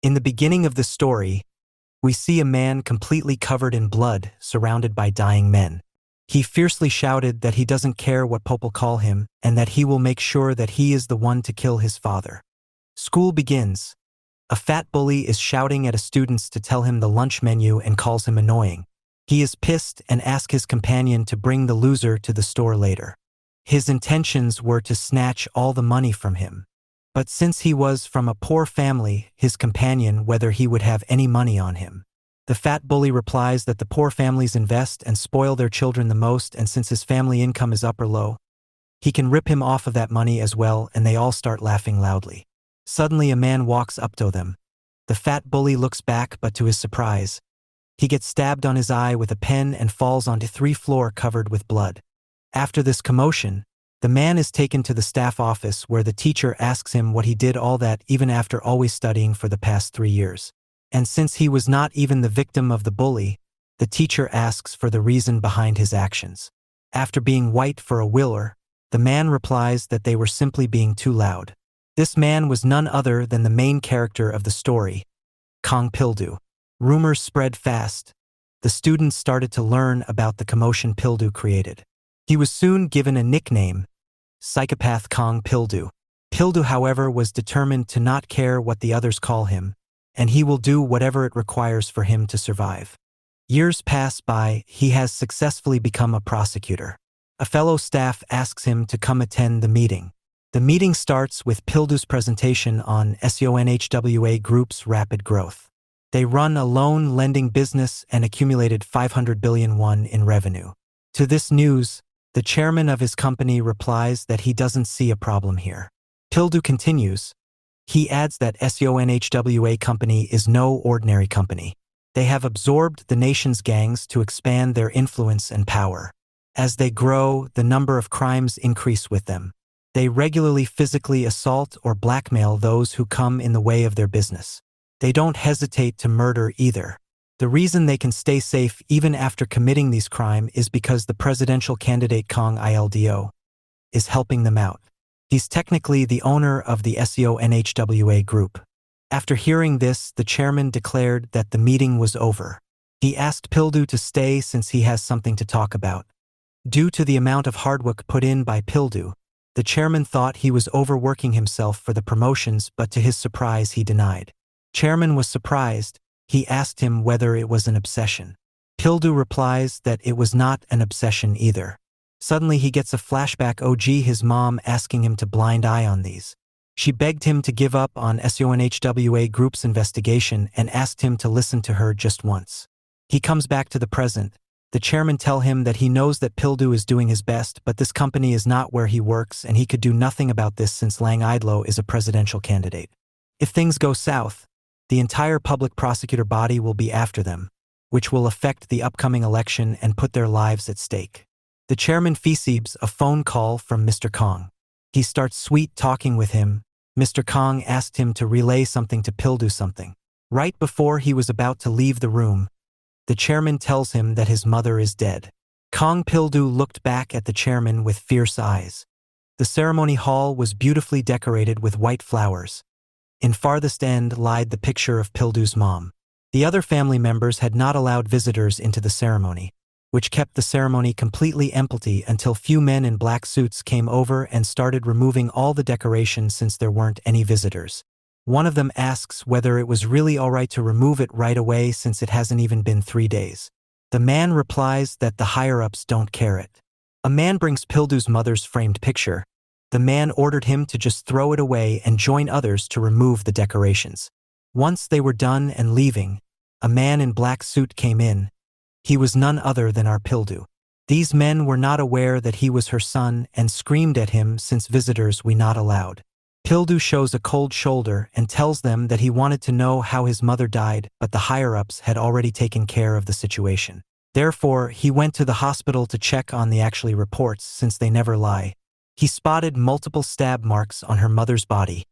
In the beginning of the story, we see a man completely covered in blood, surrounded by dying men. He fiercely shouted that he doesn't care what people call him and that he will make sure that he is the one to kill his father. School begins. A fat bully is shouting at a student to tell him the lunch menu and calls him annoying. He is pissed and asks his companion to bring the loser to the store later. His intentions were to snatch all the money from him. But since he was from a poor family, his companion whether he would have any money on him. The fat bully replies that the poor families invest and spoil their children the most, and since his family income is up or low, he can rip him off of that money as well, and they all start laughing loudly. Suddenly a man walks up to them. The fat bully looks back, but to his surprise, he gets stabbed on his eye with a pen and falls onto the floor covered with blood. After this commotion, the man is taken to the staff office where the teacher asks him what he did all that even after always studying for the past 3 years. And since he was not even the victim of the bully, the teacher asks for the reason behind his actions. After being white for a willer, the man replies that they were simply being too loud. This man was none other than the main character of the story, Kong Pildu. Rumors spread fast. The students started to learn about the commotion Pildu created. He was soon given a nickname, Psychopath Kong Pildu. Pildu, however, was determined to not care what the others call him, and he will do whatever it requires for him to survive. Years pass by, he has successfully become a prosecutor. A fellow staff asks him to come attend the meeting. The meeting starts with Pildu's presentation on SONHWA Group's rapid growth. They run a loan lending business and accumulated 500 billion won in revenue. To this news, the chairman of his company replies that he doesn't see a problem here. Pildu continues. He adds that SONHWA company is no ordinary company. They have absorbed the nation's gangs to expand their influence and power. As they grow, the number of crimes increase with them. They regularly physically assault or blackmail those who come in the way of their business. They don't hesitate to murder either. The reason they can stay safe even after committing these crimes is because the presidential candidate Kong Ildo is helping them out. He's technically the owner of the SONHWA group. After hearing this, the chairman declared that the meeting was over. He asked Pildu to stay since he has something to talk about. Due to the amount of hard work put in by Pildu, the chairman thought he was overworking himself for the promotions, but to his surprise he denied. Chairman was surprised. He asked him whether it was an obsession. Pildu replies that it was not an obsession either. Suddenly he gets a flashback of his mom asking him to blind eye on these. She begged him to give up on SONHWA Group's investigation and asked him to listen to her just once. He comes back to the present. The chairman tells him that he knows that Pildu is doing his best, but this company is not where he works and he could do nothing about this since Lang Idlo is a presidential candidate. If things go south, the entire public prosecutor body will be after them, which will affect the upcoming election and put their lives at stake. The chairman receives a phone call from Mr. Kong. He starts sweet talking with him. Mr. Kong asked him to relay something to Pildu something. Right before he was about to leave the room, the chairman tells him that his mother is dead. Kong Pildu looked back at the chairman with fierce eyes. The ceremony hall was beautifully decorated with white flowers. In farthest end lied the picture of Pildu's mom. The other family members had not allowed visitors into the ceremony, which kept the ceremony completely empty until few men in black suits came over and started removing all the decorations since there weren't any visitors. One of them asks whether it was really alright to remove it right away since it hasn't even been 3 days. The man replies that the higher-ups don't care it. A man brings Pildu's mother's framed picture. The man ordered him to just throw it away and join others to remove the decorations. Once they were done and leaving, a man in black suit came in. He was none other than our Pildu. These men were not aware that he was her son and screamed at him since visitors we not allowed. Pildu shows a cold shoulder and tells them that he wanted to know how his mother died, but the higher-ups had already taken care of the situation. Therefore, he went to the hospital to check on the actual reports since they never lie. He spotted multiple stab marks on her mother's body,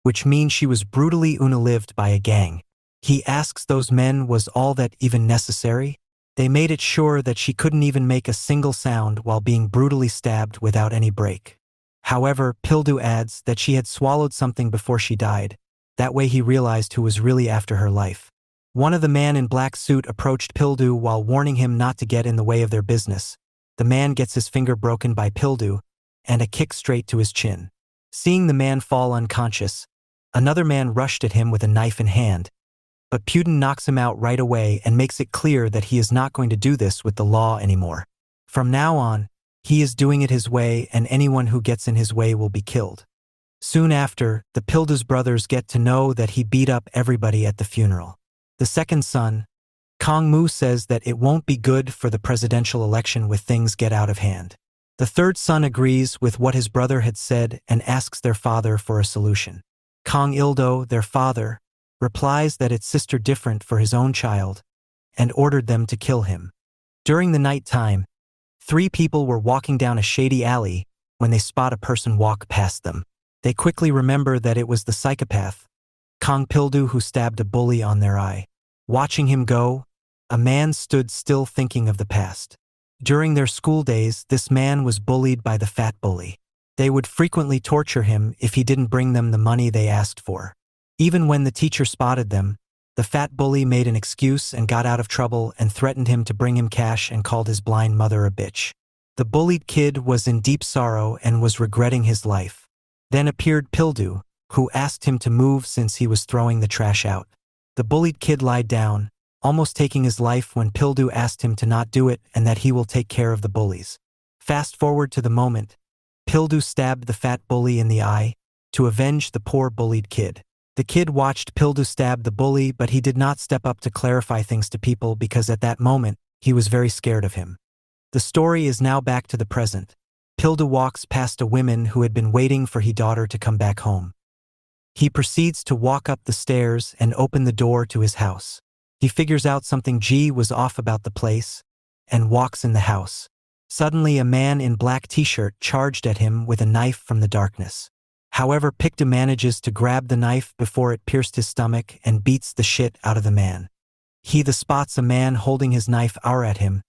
which means she was brutally unalived by a gang. He asks those men was all that even necessary? They made it sure that she couldn't even make a single sound while being brutally stabbed without any break. However, Pildu adds that she had swallowed something before she died. That way he realized who was really after her life. One of the man in black suit approached Pildu while warning him not to get in the way of their business. The man gets his finger broken by Pildu, and a kick straight to his chin. Seeing the man fall unconscious, another man rushed at him with a knife in hand, but Pildu knocks him out right away and makes it clear that he is not going to do this with the law anymore. From now on, he is doing it his way, and anyone who gets in his way will be killed. Soon after, the Pildu's brothers get to know that he beat up everybody at the funeral. The second son, Kongmu, says that it won't be good for the presidential election if things get out of hand. The third son agrees with what his brother had said and asks their father for a solution. Kong Ildo, their father, replies that it's sister different for his own child and ordered them to kill him. During the night time, 3 people were walking down a shady alley when they spot a person walk past them. They quickly remember that it was the psychopath, Kong Pildu, who stabbed a bully on their eye. Watching him go, a man stood still thinking of the past. During their school days, this man was bullied by the fat bully. They would frequently torture him if he didn't bring them the money they asked for. Even when the teacher spotted them, the fat bully made an excuse and got out of trouble and threatened him to bring him cash and called his blind mother a bitch. The bullied kid was in deep sorrow and was regretting his life. Then appeared Pildu, who asked him to move since he was throwing the trash out. The bullied kid lied down, almost taking his life when Pildu asked him to not do it and that he will take care of the bullies. Fast forward to the moment, Pildu stabbed the fat bully in the eye to avenge the poor bullied kid. The kid watched Pildu stab the bully, but he did not step up to clarify things to people because at that moment, he was very scared of him. The story is now back to the present. Pildu walks past a woman who had been waiting for his daughter to come back home. He proceeds to walk up the stairs and open the door to his house. He figures out something was off about the place and walks in the house. Suddenly, a man in black t-shirt charged at him with a knife from the darkness. However, Pildu manages to grab the knife before it pierced his stomach and beats the shit out of the man. He spots a man holding his knife at him.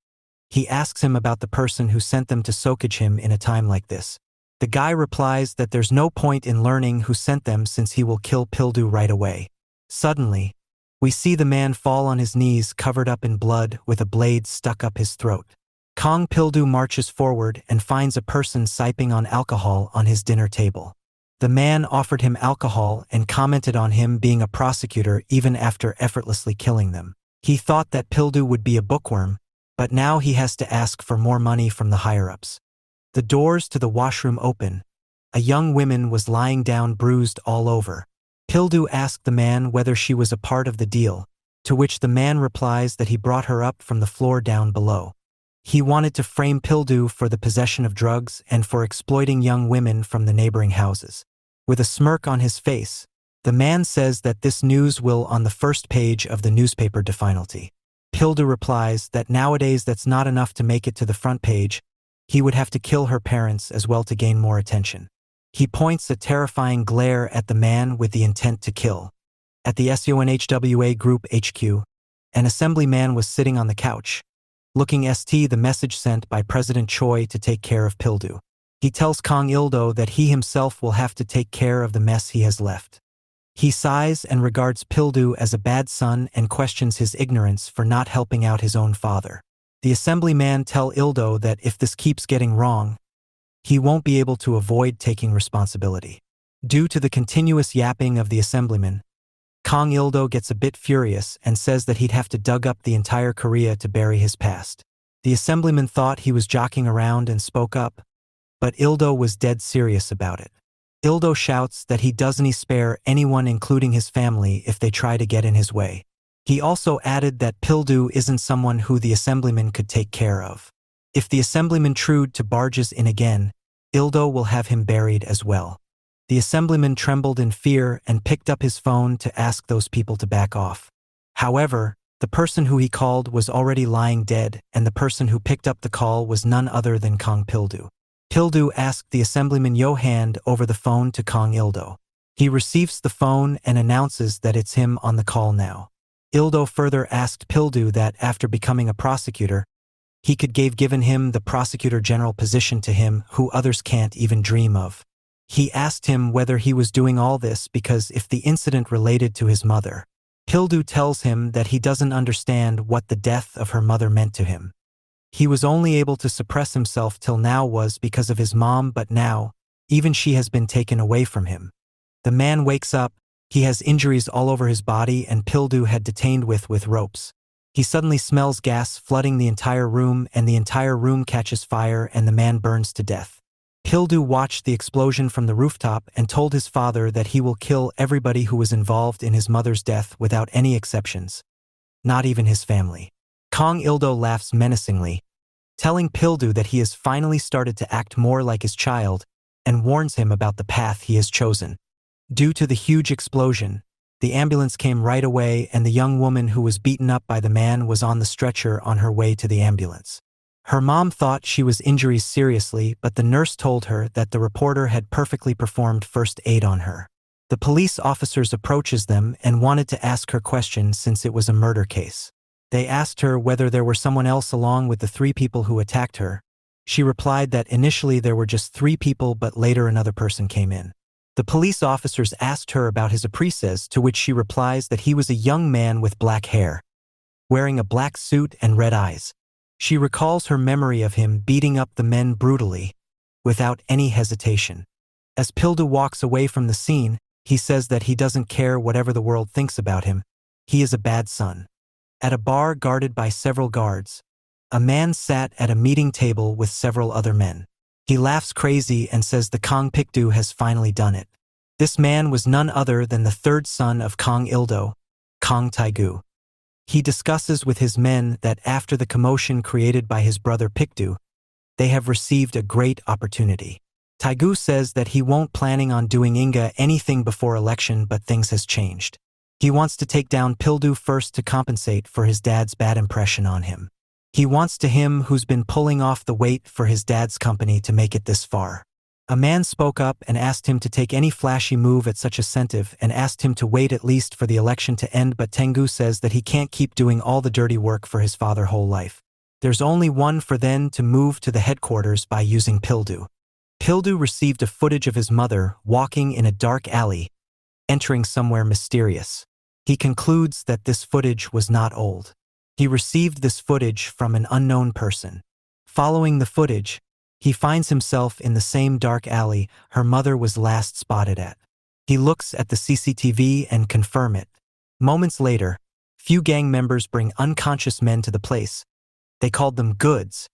He asks him about the person who sent them to soakage him in a time like this. The guy replies that there's no point in learning who sent them since he will kill Pildu right away. Suddenly, we see the man fall on his knees covered up in blood with a blade stuck up his throat. Kong Pildu marches forward and finds a person sipping on alcohol on his dinner table. The man offered him alcohol and commented on him being a prosecutor even after effortlessly killing them. He thought that Pildu would be a bookworm, but now he has to ask for more money from the higher-ups. The doors to the washroom open. A young woman was lying down bruised all over. Pildu asked the man whether she was a part of the deal, to which the man replies that he brought her up from the floor down below. He wanted to frame Pildu for the possession of drugs and for exploiting young women from the neighboring houses. With a smirk on his face, the man says that this news will on the first page of the newspaper definitely. Pildu replies that nowadays that's not enough to make it to the front page. He would have to kill her parents as well to gain more attention. He points a terrifying glare at the man with the intent to kill. At the SUNHWA Group HQ, an assemblyman was sitting on the couch, looking the message sent by President Choi to take care of Pildu. He tells Kong Ildo that he himself will have to take care of the mess he has left. He sighs and regards Pildu as a bad son and questions his ignorance for not helping out his own father. The assemblyman tells Ildo that if this keeps getting wrong, he won't be able to avoid taking responsibility. Due to the continuous yapping of the assemblyman, Kong Ildo gets a bit furious and says that he'd have to dug up the entire Korea to bury his past. The assemblyman thought he was joking around and spoke up, but Ildo was dead serious about it. Ildo shouts that he doesn't spare anyone including his family if they try to get in his way. He also added that Pildu isn't someone who the assemblyman could take care of. If the assemblyman trued to barges in again, Ildo will have him buried as well. The assemblyman trembled in fear and picked up his phone to ask those people to back off. However, the person who he called was already lying dead, and the person who picked up the call was none other than Kong Pildu. Pildu asked the assemblyman Yo hand over the phone to Kong Ildo. He receives the phone and announces that it's him on the call now. Ildo further asked Pildu that after becoming a prosecutor, he could given him the prosecutor general position to him who others can't even dream of. He asked him whether he was doing all this because if the incident related to his mother. Pildu tells him that he doesn't understand what the death of her mother meant to him. He was only able to suppress himself till now was because of his mom, but now, even she has been taken away from him. The man wakes up, he has injuries all over his body and Pildu had detained with ropes. He suddenly smells gas flooding the entire room and the entire room catches fire and the man burns to death. Pildu watched the explosion from the rooftop and told his father that he will kill everybody who was involved in his mother's death without any exceptions. Not even his family. Kong Ildo laughs menacingly, telling Pildu that he has finally started to act more like his child and warns him about the path he has chosen. Due to the huge explosion, the ambulance came right away and the young woman who was beaten up by the man was on the stretcher on her way to the ambulance. Her mom thought she was injured seriously, but the nurse told her that the reporter had perfectly performed first aid on her. The police officers approaches them and wanted to ask her questions since it was a murder case. They asked her whether there were someone else along with the 3 people who attacked her. She replied that initially there were just 3 people but later another person came in. The police officers asked her about his apprentice, to which she replies that he was a young man with black hair, wearing a black suit and red eyes. She recalls her memory of him beating up the men brutally, without any hesitation. As Pildu walks away from the scene, he says that he doesn't care whatever the world thinks about him. He is a bad son. At a bar guarded by several guards, a man sat at a meeting table with several other men. He laughs crazy and says the Kong Pikdu has finally done it. This man was none other than the 3rd son of Kong Ildo, Kong Taigu. He discusses with his men that after the commotion created by his brother Pikdu, they have received a great opportunity. Taigu says that he won't planning on doing anything before election, but things has changed. He wants to take down Pildu first to compensate for his dad's bad impression on him. He wants to him who's been pulling off the weight for his dad's company to make it this far. A man spoke up and asked him to take any flashy move at such incentive and asked him to wait at least for the election to end, but Taigu says that he can't keep doing all the dirty work for his father whole life. There's only one for then to move to the headquarters by using Pildu. Pildu received a footage of his mother walking in a dark alley, entering somewhere mysterious. He concludes that this footage was not old. He received this footage from an unknown person. Following the footage, he finds himself in the same dark alley her mother was last spotted at. He looks at the CCTV and confirms it. Moments later, few gang members bring unconscious men to the place. They called them goods,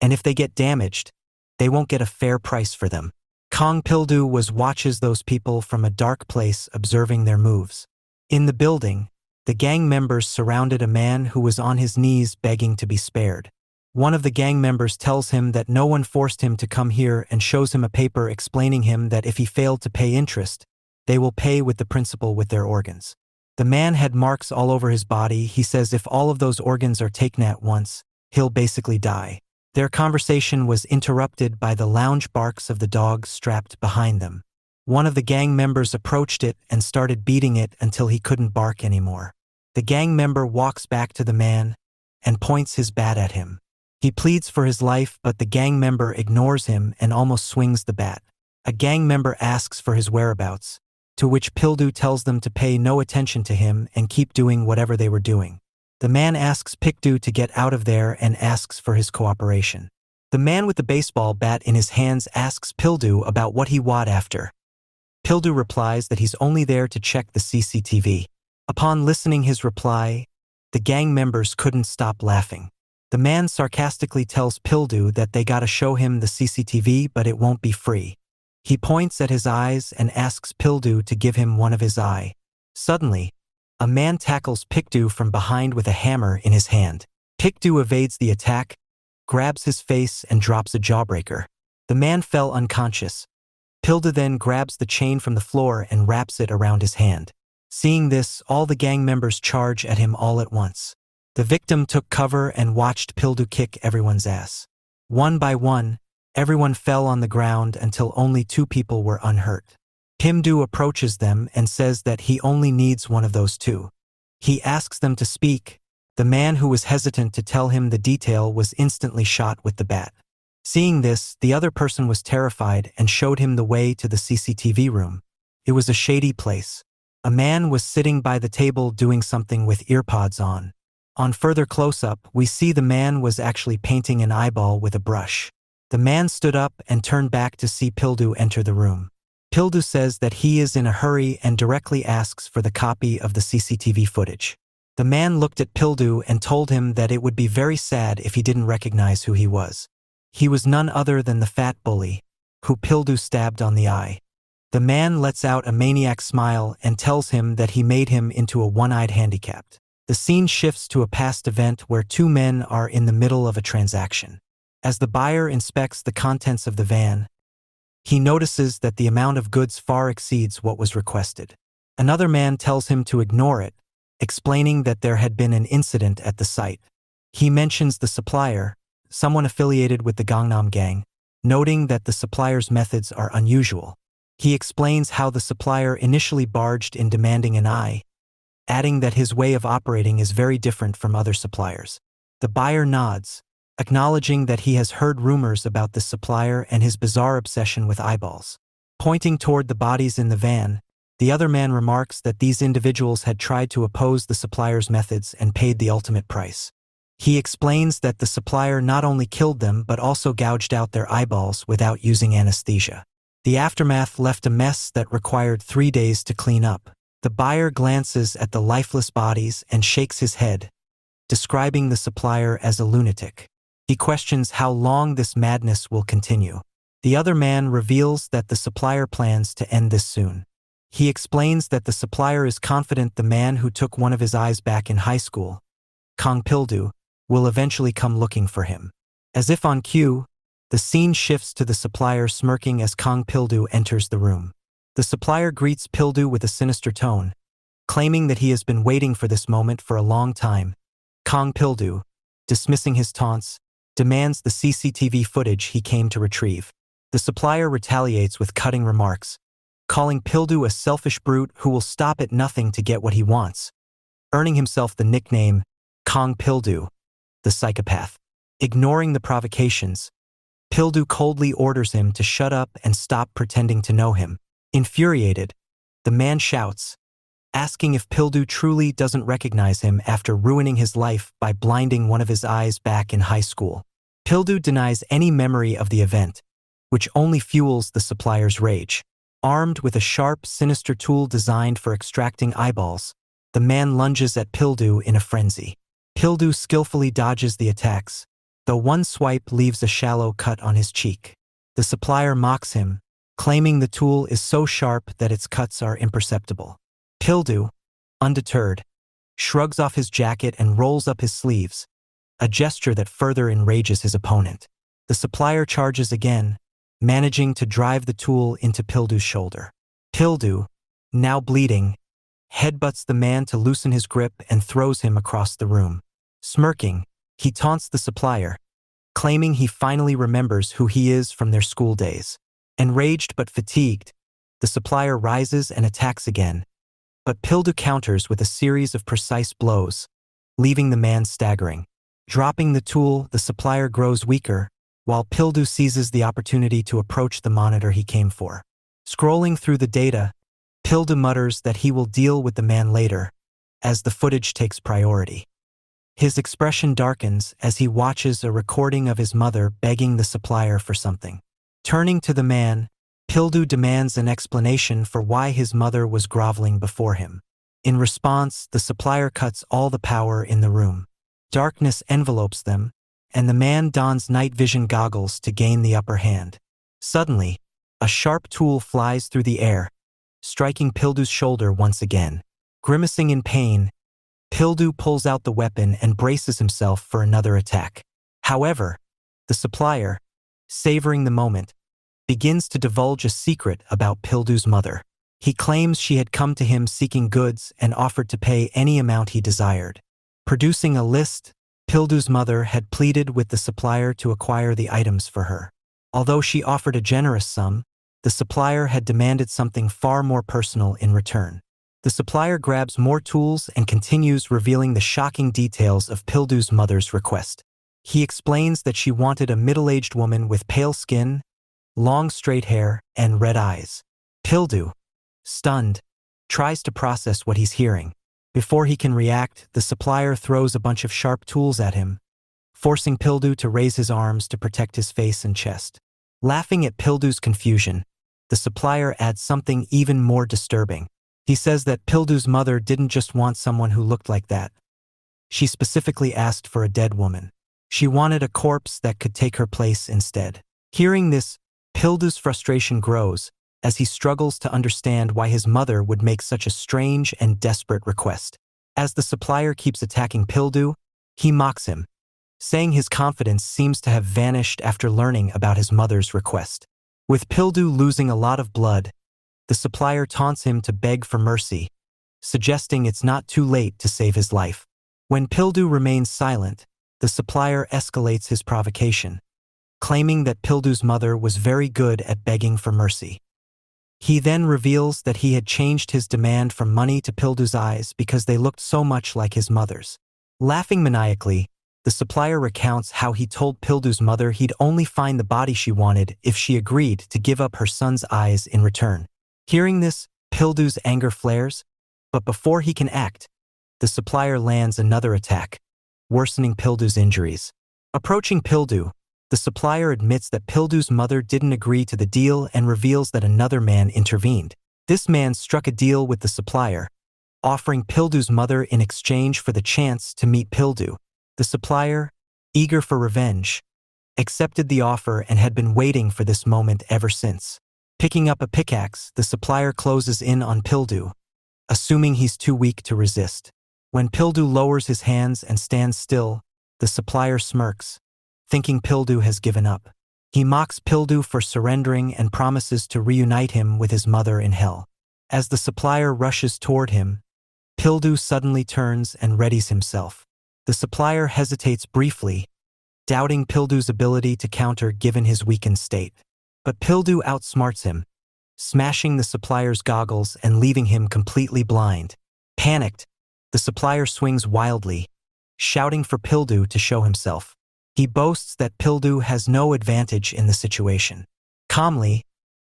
and if they get damaged, they won't get a fair price for them. Kong Pildu watches those people from a dark place observing their moves. In the building, the gang members surrounded a man who was on his knees begging to be spared. One of the gang members tells him that no one forced him to come here and shows him a paper explaining him that if he failed to pay interest, they will pay with the principal with their organs. The man had marks all over his body. He says if all of those organs are taken at once, he'll basically die. Their conversation was interrupted by the lounge barks of the dog strapped behind them. One of the gang members approached it and started beating it until he couldn't bark anymore. The gang member walks back to the man and points his bat at him. He pleads for his life, but the gang member ignores him and almost swings the bat. A gang member asks for his whereabouts, to which Pildu tells them to pay no attention to him and keep doing whatever they were doing. The man asks Pikdu to get out of there and asks for his cooperation. The man with the baseball bat in his hands asks Pildu about what he want after. Pildu replies that he's only there to check the CCTV. Upon listening his reply, the gang members couldn't stop laughing. The man sarcastically tells Pildu that they gotta show him the CCTV, but it won't be free. He points at his eyes and asks Pildu to give him one of his eye. Suddenly, a man tackles Pikdu from behind with a hammer in his hand. Pikdu evades the attack, grabs his face and drops a jawbreaker. The man fell unconscious. Pildu then grabs the chain from the floor and wraps it around his hand. Seeing this, all the gang members charge at him all at once. The victim took cover and watched Pildu kick everyone's ass. One by one, everyone fell on the ground until only 2 people were unhurt. Pildu approaches them and says that he only needs one of those 2. He asks them to speak. The man who was hesitant to tell him the detail was instantly shot with the bat. Seeing this, the other person was terrified and showed him the way to the CCTV room. It was a shady place. A man was sitting by the table doing something with earpods on. On further close-up, we see the man was actually painting an eyeball with a brush. The man stood up and turned back to see Pildu enter the room. Pildu says that he is in a hurry and directly asks for the copy of the CCTV footage. The man looked at Pildu and told him that it would be very sad if he didn't recognize who he was. He was none other than the fat bully, who Pildu stabbed on the eye. The man lets out a maniac smile and tells him that he made him into a one-eyed handicapped. The scene shifts to a past event where two men are in the middle of a transaction. As the buyer inspects the contents of the van, he notices that the amount of goods far exceeds what was requested. Another man tells him to ignore it, explaining that there had been an incident at the site. He mentions the supplier, someone affiliated with the Gangnam Gang, noting that the supplier's methods are unusual. He explains how the supplier initially barged in demanding an eye, adding that his way of operating is very different from other suppliers. The buyer nods, acknowledging that he has heard rumors about this supplier and his bizarre obsession with eyeballs. Pointing toward the bodies in the van, the other man remarks that these individuals had tried to oppose the supplier's methods and paid the ultimate price. He explains that the supplier not only killed them but also gouged out their eyeballs without using anesthesia. The aftermath left a mess that required 3 days to clean up. The buyer glances at the lifeless bodies and shakes his head, describing the supplier as a lunatic. He questions how long this madness will continue. The other man reveals that the supplier plans to end this soon. He explains that the supplier is confident the man who took one of his eyes back in high school, Kong Pildu, will eventually come looking for him. As if on cue, the scene shifts to the supplier smirking as Kong Pildu enters the room. The supplier greets Pildu with a sinister tone, claiming that he has been waiting for this moment for a long time. Kong Pildu, dismissing his taunts, demands the CCTV footage he came to retrieve. The supplier retaliates with cutting remarks, calling Pildu a selfish brute who will stop at nothing to get what he wants, earning himself the nickname Kong Pildu, the psychopath. Ignoring the provocations, Pildu coldly orders him to shut up and stop pretending to know him. Infuriated, the man shouts, asking if Pildu truly doesn't recognize him after ruining his life by blinding one of his eyes back in high school. Pildu denies any memory of the event, which only fuels the supplier's rage. Armed with a sharp, sinister tool designed for extracting eyeballs, the man lunges at Pildu in a frenzy. Pildu skillfully dodges the attacks, though one swipe leaves a shallow cut on his cheek. The supplier mocks him, claiming the tool is so sharp that its cuts are imperceptible. Pildu, undeterred, shrugs off his jacket and rolls up his sleeves, a gesture that further enrages his opponent. The supplier charges again, managing to drive the tool into Pildu's shoulder. Pildu, now bleeding, headbutts the man to loosen his grip and throws him across the room. Smirking, he taunts the supplier, claiming he finally remembers who he is from their school days. Enraged but fatigued, the supplier rises and attacks again, but Pildu counters with a series of precise blows, leaving the man staggering. Dropping the tool, the supplier grows weaker, while Pildu seizes the opportunity to approach the monitor he came for. Scrolling through the data, Pildu mutters that he will deal with the man later, as the footage takes priority. His expression darkens as he watches a recording of his mother begging the supplier for something. Turning to the man, Pildu demands an explanation for why his mother was groveling before him. In response, the supplier cuts all the power in the room. Darkness envelopes them, and the man dons night vision goggles to gain the upper hand. Suddenly, a sharp tool flies through the air, striking Pildu's shoulder once again. Grimacing in pain, Pildu pulls out the weapon and braces himself for another attack. However, the supplier, savoring the moment, begins to divulge a secret about Pildu's mother. He claims she had come to him seeking goods and offered to pay any amount he desired. Producing a list, Pildu's mother had pleaded with the supplier to acquire the items for her. Although she offered a generous sum, the supplier had demanded something far more personal in return. The supplier grabs more tools and continues revealing the shocking details of Pildu's mother's request. He explains that she wanted a middle-aged woman with pale skin, long straight hair, and red eyes. Pildu, stunned, tries to process what he's hearing. Before he can react, the supplier throws a bunch of sharp tools at him, forcing Pildu to raise his arms to protect his face and chest. Laughing at Pildu's confusion, the supplier adds something even more disturbing. He says that Pildu's mother didn't just want someone who looked like that. She specifically asked for a dead woman. She wanted a corpse that could take her place instead. Hearing this, Pildu's frustration grows as he struggles to understand why his mother would make such a strange and desperate request. As the supplier keeps attacking Pildu, he mocks him, saying his confidence seems to have vanished after learning about his mother's request. With Pildu losing a lot of blood, the supplier taunts him to beg for mercy, suggesting it's not too late to save his life. When Pildu remains silent, the supplier escalates his provocation, claiming that Pildu's mother was very good at begging for mercy. He then reveals that he had changed his demand from money to Pildu's eyes because they looked so much like his mother's. Laughing maniacally, the supplier recounts how he told Pildu's mother he'd only find the body she wanted if she agreed to give up her son's eyes in return. Hearing this, Pildu's anger flares, but before he can act, the supplier lands another attack, worsening Pildu's injuries. Approaching Pildu, the supplier admits that Pildu's mother didn't agree to the deal and reveals that another man intervened. This man struck a deal with the supplier, offering Pildu's mother in exchange for the chance to meet Pildu. The supplier, eager for revenge, accepted the offer and had been waiting for this moment ever since. Picking up a pickaxe, the supplier closes in on Pildu, assuming he's too weak to resist. When Pildu lowers his hands and stands still, the supplier smirks, thinking Pildu has given up. He mocks Pildu for surrendering and promises to reunite him with his mother in hell. As the supplier rushes toward him, Pildu suddenly turns and readies himself. The supplier hesitates briefly, doubting Pildu's ability to counter given his weakened state. But Pildu outsmarts him, smashing the supplier's goggles and leaving him completely blind. Panicked, the supplier swings wildly, shouting for Pildu to show himself. He boasts that Pildu has no advantage in the situation. Calmly,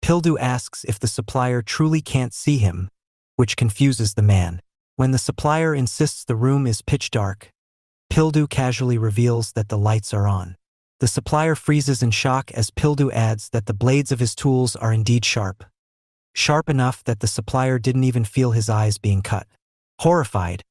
Pildu asks if the supplier truly can't see him, which confuses the man. When the supplier insists the room is pitch dark, Pildu casually reveals that the lights are on. The supplier freezes in shock as Pildu adds that the blades of his tools are indeed sharp. Sharp enough that the supplier didn't even feel his eyes being cut. Horrified,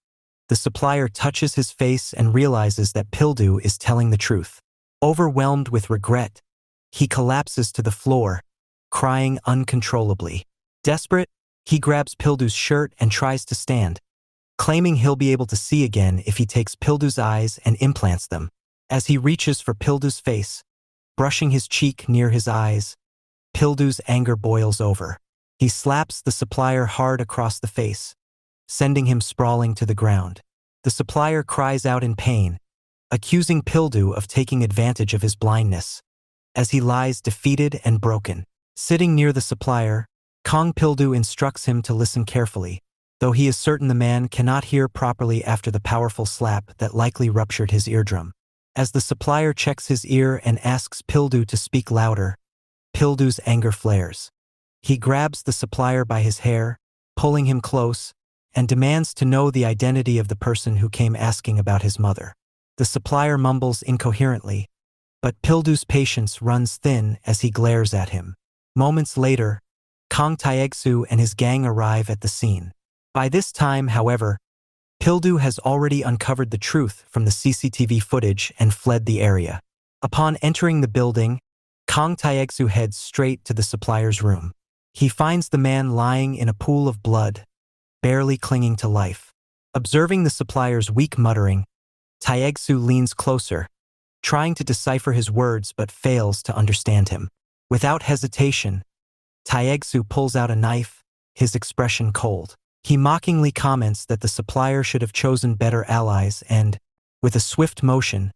the supplier touches his face and realizes that Pildu is telling the truth. Overwhelmed with regret, he collapses to the floor, crying uncontrollably. Desperate, he grabs Pildu's shirt and tries to stand, claiming he'll be able to see again if he takes Pildu's eyes and implants them. As he reaches for Pildu's face, brushing his cheek near his eyes, Pildu's anger boils over. He slaps the supplier hard across the face, sending him sprawling to the ground. The supplier cries out in pain, accusing Pildu of taking advantage of his blindness. As he lies defeated and broken, sitting near the supplier, Kong Pildu instructs him to listen carefully, though he is certain the man cannot hear properly after the powerful slap that likely ruptured his eardrum. As the supplier checks his ear and asks Pildu to speak louder, Pildu's anger flares. He grabs the supplier by his hair, pulling him close, and demands to know the identity of the person who came asking about his mother. The supplier mumbles incoherently, but Pildu's patience runs thin as he glares at him. Moments later, Kong Taigu and his gang arrive at the scene. By this time, however, Pildu has already uncovered the truth from the CCTV footage and fled the area. Upon entering the building, Kong Taigu heads straight to the supplier's room. He finds the man lying in a pool of blood, barely clinging to life. Observing the supplier's weak muttering, Taigu leans closer, trying to decipher his words but fails to understand him. Without hesitation, Taigu pulls out a knife, his expression cold. He mockingly comments that the supplier should have chosen better allies and, with a swift motion,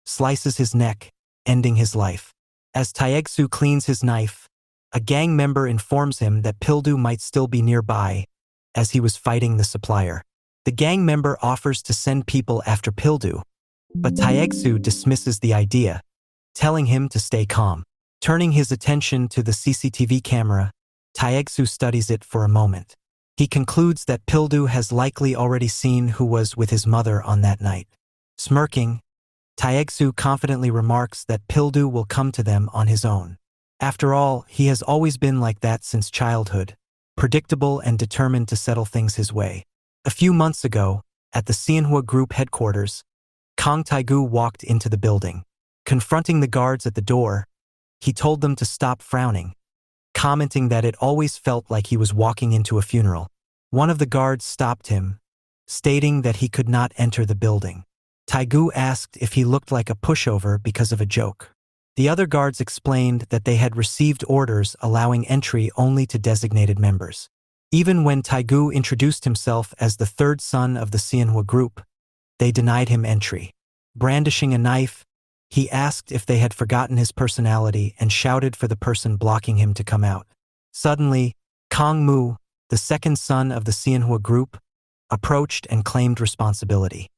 slices his neck, ending his life. As Taigu cleans his knife, a gang member informs him that Pildu might still be nearby, as he was fighting the supplier. The gang member offers to send people after Pildu, But Taigu dismisses the idea, telling him to stay calm. Turning his attention to the CCTV camera, Taigu studies it for a moment. He concludes that Pildu has likely already seen who was with his mother on that night. Smirking, Taigu confidently remarks that Pildu will come to them on his own. After all, he has always been like that since childhood, predictable and determined to settle things his way. A few months ago, at the Xianhua Group headquarters, Kang Taigu walked into the building. Confronting the guards at the door, he told them to stop frowning, commenting that it always felt like he was walking into a funeral. One of the guards stopped him, stating that he could not enter the building. Taigu asked if he looked like a pushover because of a joke. The other guards explained that they had received orders allowing entry only to designated members. Even when Taigu introduced himself as the third son of the Xianhua Group, they denied him entry. Brandishing a knife, he asked if they had forgotten his personality and shouted for the person blocking him to come out. Suddenly, Kongmu, the second son of the Xianhua Group, approached and claimed responsibility.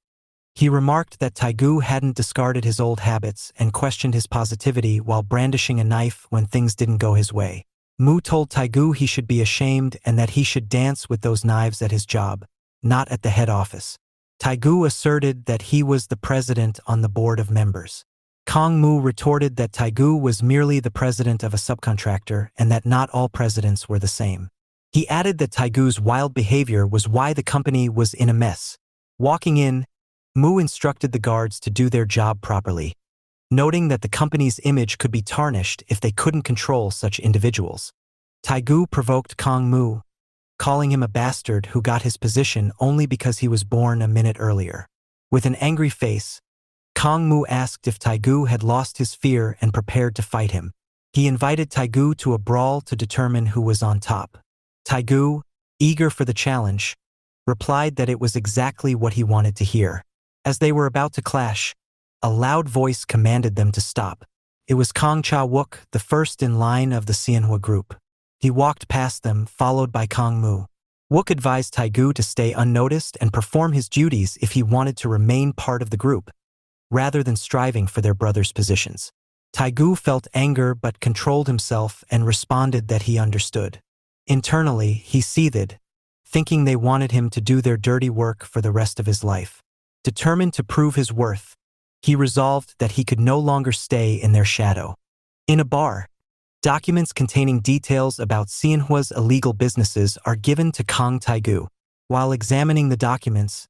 He remarked that Taigu hadn't discarded his old habits and questioned his positivity while brandishing a knife when things didn't go his way. Mu told Taigu he should be ashamed and that he should dance with those knives at his job, not at the head office. Taigu asserted that he was the president on the board of members. Kongmu retorted that Taigu was merely the president of a subcontractor and that not all presidents were the same. He added that Taigu's wild behavior was why the company was in a mess. Walking in, Mu instructed the guards to do their job properly, noting that the company's image could be tarnished if they couldn't control such individuals. Taigu provoked Kongmu, calling him a bastard who got his position only because he was born a minute earlier. With an angry face, Kongmu asked if Taigu had lost his fear and prepared to fight him. He invited Taigu to a brawl to determine who was on top. Taigu, eager for the challenge, replied that it was exactly what he wanted to hear. As they were about to clash, a loud voice commanded them to stop. It was Kong Cha-wook, the first in line of the Xianhua Group. He walked past them, followed by Kongmu. Wook advised Taigu to stay unnoticed and perform his duties if he wanted to remain part of the group, rather than striving for their brothers' positions. Taigu felt anger but controlled himself and responded that he understood. Internally, he seethed, thinking they wanted him to do their dirty work for the rest of his life. Determined to prove his worth, he resolved that he could no longer stay in their shadow. In a bar, documents containing details about Xianhua's illegal businesses are given to Kang Taigu. While examining the documents,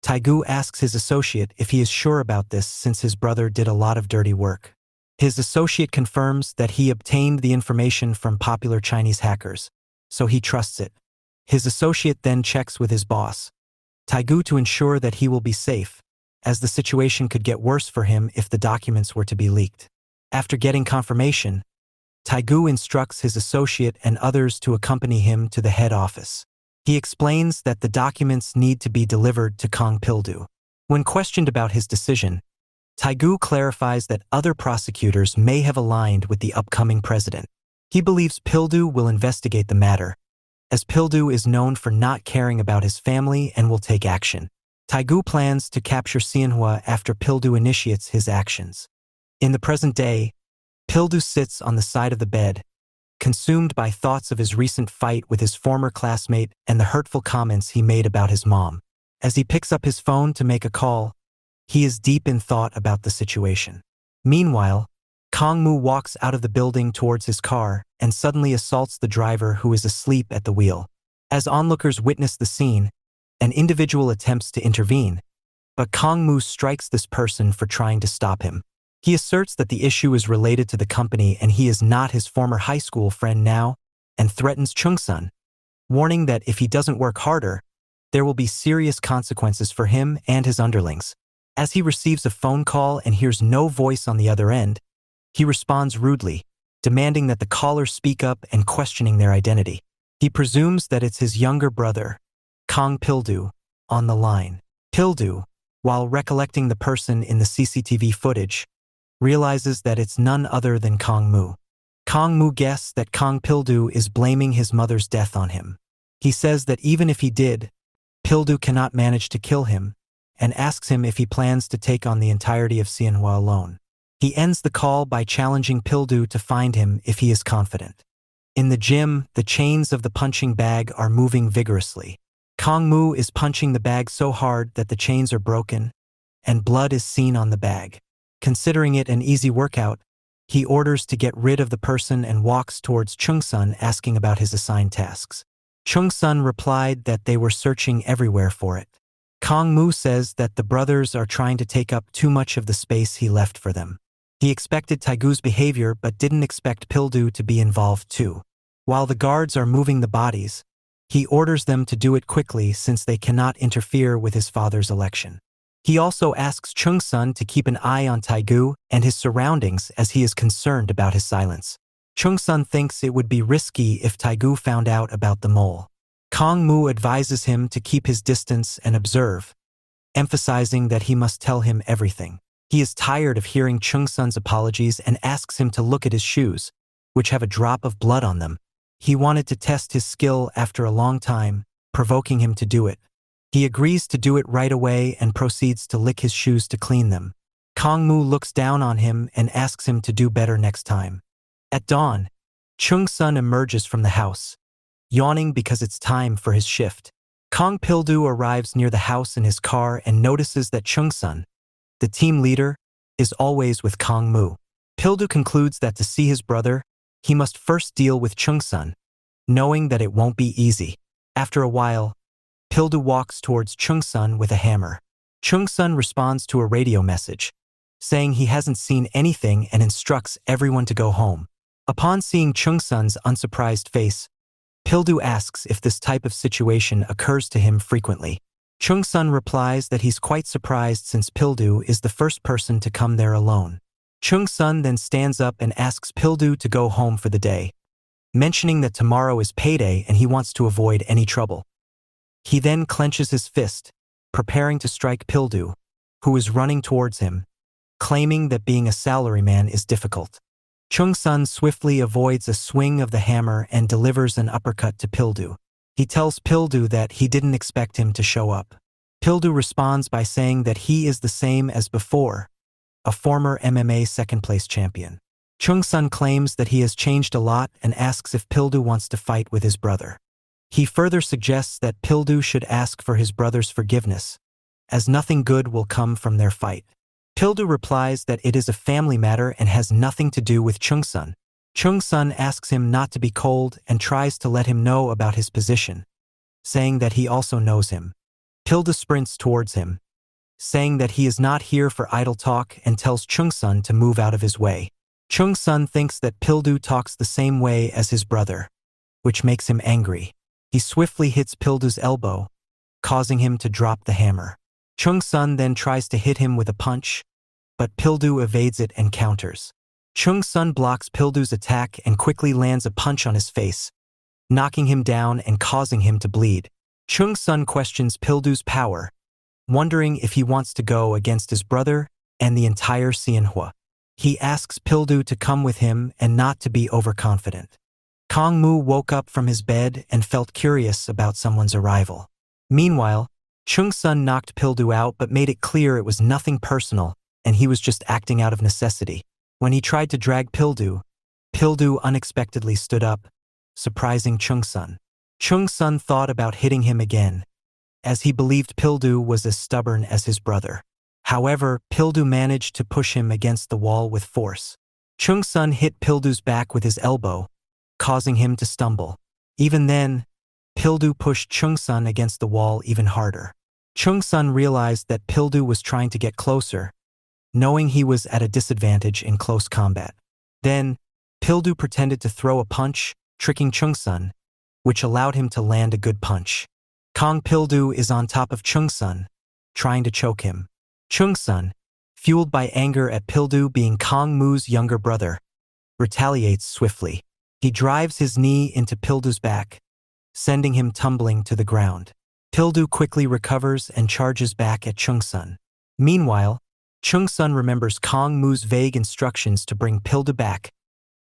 Taigu asks his associate if he is sure about this since his brother did a lot of dirty work. His associate confirms that he obtained the information from popular Chinese hackers, so he trusts it. His associate then checks with his boss, Taigu, to ensure that he will be safe, as the situation could get worse for him if the documents were to be leaked. After getting confirmation, Taigu instructs his associate and others to accompany him to the head office. He explains that the documents need to be delivered to Kong Pildu. When questioned about his decision, Taigu clarifies that other prosecutors may have aligned with the upcoming president. He believes Pildu will investigate the matter, as Pildu is known for not caring about his family and will take action. Taigu plans to capture Xianhua after Pildu initiates his actions. In the present day, Pildu sits on the side of the bed, consumed by thoughts of his recent fight with his former classmate and the hurtful comments he made about his mom. As he picks up his phone to make a call, he is deep in thought about the situation. Meanwhile, Kongmu walks out of the building towards his car and suddenly assaults the driver who is asleep at the wheel. As onlookers witness the scene, an individual attempts to intervene, but Kongmu strikes this person for trying to stop him. He asserts that the issue is related to the company and he is not his former high school friend now, and threatens Chung-sun, warning that if he doesn't work harder, there will be serious consequences for him and his underlings. As he receives a phone call and hears no voice on the other end, he responds rudely, demanding that the caller speak up and questioning their identity. He presumes that it's his younger brother, Kong Pildu, on the line. Pildu, while recollecting the person in the CCTV footage, realizes that it's none other than Kongmu. Kongmu guesses that Kong Pildu is blaming his mother's death on him. He says that even if he did, Pildu cannot manage to kill him, and asks him if he plans to take on the entirety of Xianhua alone. He ends the call by challenging Pildu to find him if he is confident. In the gym, the chains of the punching bag are moving vigorously. Kongmu is punching the bag so hard that the chains are broken, and blood is seen on the bag. Considering it an easy workout, he orders to get rid of the person and walks towards Chungsun asking about his assigned tasks. Chungsun replied that they were searching everywhere for it. Kongmu says that the brothers are trying to take up too much of the space he left for them. He expected Taigu's behavior but didn't expect Pildu to be involved too. While the guards are moving the bodies, he orders them to do it quickly since they cannot interfere with his father's election. He also asks Chungsun to keep an eye on Taigu and his surroundings as he is concerned about his silence. Chungsun thinks it would be risky if Taigu found out about the mole. Kongmu advises him to keep his distance and observe, emphasizing that he must tell him everything. He is tired of hearing Chungsun's apologies and asks him to look at his shoes, which have a drop of blood on them. He wanted to test his skill after a long time, provoking him to do it. He agrees to do it right away and proceeds to lick his shoes to clean them. Kongmu looks down on him and asks him to do better next time. At dawn, Chungsun emerges from the house, yawning because it's time for his shift. Kong Pildu arrives near the house in his car and notices that Chungsun, the team leader, is always with Kongmu. Pildu concludes that to see his brother, he must first deal with Chungsun, knowing that it won't be easy. After a while, Pildu walks towards Chungsun with a hammer. Chungsun responds to a radio message, saying he hasn't seen anything and instructs everyone to go home. Upon seeing Chungsun's unsurprised face, Pildu asks if this type of situation occurs to him frequently. Chungsun replies that he's quite surprised since Pildu is the first person to come there alone. Chungsun then stands up and asks Pildu to go home for the day, mentioning that tomorrow is payday and he wants to avoid any trouble. He then clenches his fist, preparing to strike Pildu, who is running towards him, claiming that being a salaryman is difficult. Chungsun swiftly avoids a swing of the hammer and delivers an uppercut to Pildu. He tells Pildu that he didn't expect him to show up. Pildu responds by saying that he is the same as before, a former MMA second-place champion. Chungsun claims that he has changed a lot and asks if Pildu wants to fight with his brother. He further suggests that Pildu should ask for his brother's forgiveness, as nothing good will come from their fight. Pildu replies that it is a family matter and has nothing to do with Chungsun. Chungsun asks him not to be cold and tries to let him know about his position, saying that he also knows him. Pildu sprints towards him, saying that he is not here for idle talk and tells Chungsun to move out of his way. Chungsun thinks that Pildu talks the same way as his brother, which makes him angry. He swiftly hits Pildu's elbow, causing him to drop the hammer. Chungsun then tries to hit him with a punch, but Pildu evades it and counters. Chungsun blocks Pildu's attack and quickly lands a punch on his face, knocking him down and causing him to bleed. Chungsun questions Pildu's power, wondering if he wants to go against his brother and the entire Xianhua. He asks Pildu to come with him and not to be overconfident. Kongmu woke up from his bed and felt curious about someone's arrival. Meanwhile, Chungsun knocked Pildu out but made it clear it was nothing personal and he was just acting out of necessity. When he tried to drag Pildu, Pildu unexpectedly stood up, surprising Chungsun. Chungsun thought about hitting him again, as he believed Pildu was as stubborn as his brother. However, Pildu managed to push him against the wall with force. Chungsun hit Pildu's back with his elbow, causing him to stumble. Even then, Pildu pushed Chungsun against the wall even harder. Chungsun realized that Pildu was trying to get closer, knowing he was at a disadvantage in close combat. Then, Pildu pretended to throw a punch, tricking Chungsun, which allowed him to land a good punch. Kong Pildu is on top of Chungsun, trying to choke him. Chungsun, fueled by anger at Pildu being Kongmu's younger brother, retaliates swiftly. He drives his knee into Pildu's back, sending him tumbling to the ground. Pildu quickly recovers and charges back at Chungsun. Meanwhile, Chungsun remembers Kongmu's vague instructions to bring Pildu back,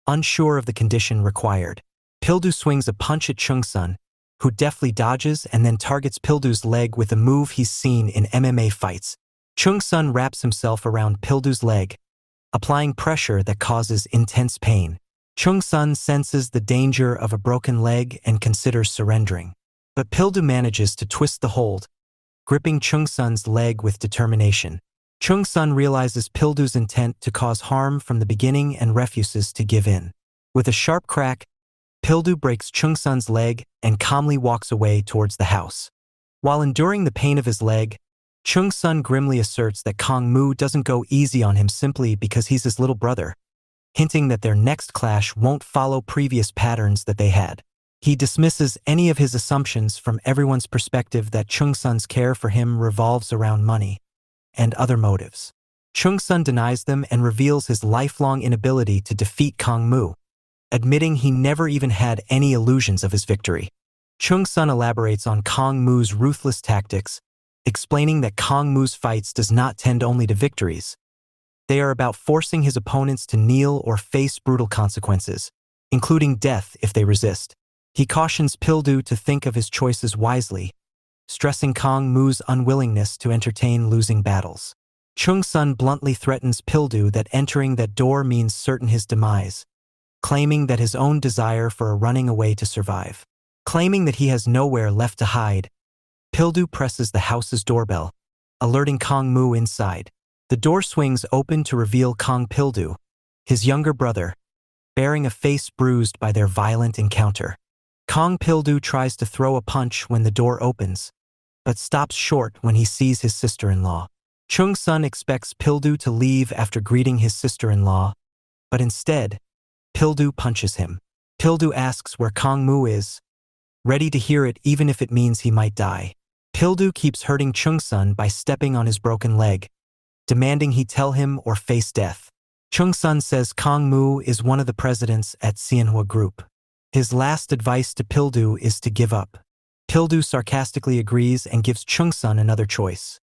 unsure of the condition required. Pildu swings a punch at Chungsun, who deftly dodges and then targets Pildu's leg with a move he's seen in MMA fights. Chung-sun wraps himself around Pildu's leg, applying pressure that causes intense pain. Chung-sun senses the danger of a broken leg and considers surrendering. But Pildu manages to twist the hold, gripping Chung-sun's leg with determination. Chung-sun realizes Pildu's intent to cause harm from the beginning and refuses to give in. With a sharp crack, Pildu breaks Chung-sun's leg and calmly walks away towards the house. While enduring the pain of his leg, Chung-sun grimly asserts that Kongmu doesn't go easy on him simply because he's his little brother, hinting that their next clash won't follow previous patterns that they had. He dismisses any of his assumptions from everyone's perspective that Chung-sun's care for him revolves around money and other motives. Chung-sun denies them and reveals his lifelong inability to defeat Kongmu, admitting he never even had any illusions of his victory. Chung-sun elaborates on Kongmu's ruthless tactics, explaining that Kongmu's fights does not tend only to victories. They are about forcing his opponents to kneel or face brutal consequences, including death if they resist. He cautions Pildu to think of his choices wisely, stressing Kongmu's unwillingness to entertain losing battles. Chung-sun bluntly threatens Pildu that entering that door means certain his demise, claiming that his own desire for a running away to survive. Claiming that he has nowhere left to hide, Pildu presses the house's doorbell, alerting Kongmu inside. The door swings open to reveal Kong Pildu, his younger brother, bearing a face bruised by their violent encounter. Kong Pildu tries to throw a punch when the door opens, but stops short when he sees his sister-in-law. Chung-sun expects Pildu to leave after greeting his sister-in-law, but instead, Pildu punches him. Pildu asks where Kongmu is, ready to hear it even if it means he might die. Pildu keeps hurting Chung-sun by stepping on his broken leg, demanding he tell him or face death. Chung-sun says Kongmu is one of the presidents at Cianhua Group. His last advice to Pildu is to give up. Pildu sarcastically agrees and gives Chung-sun another choice.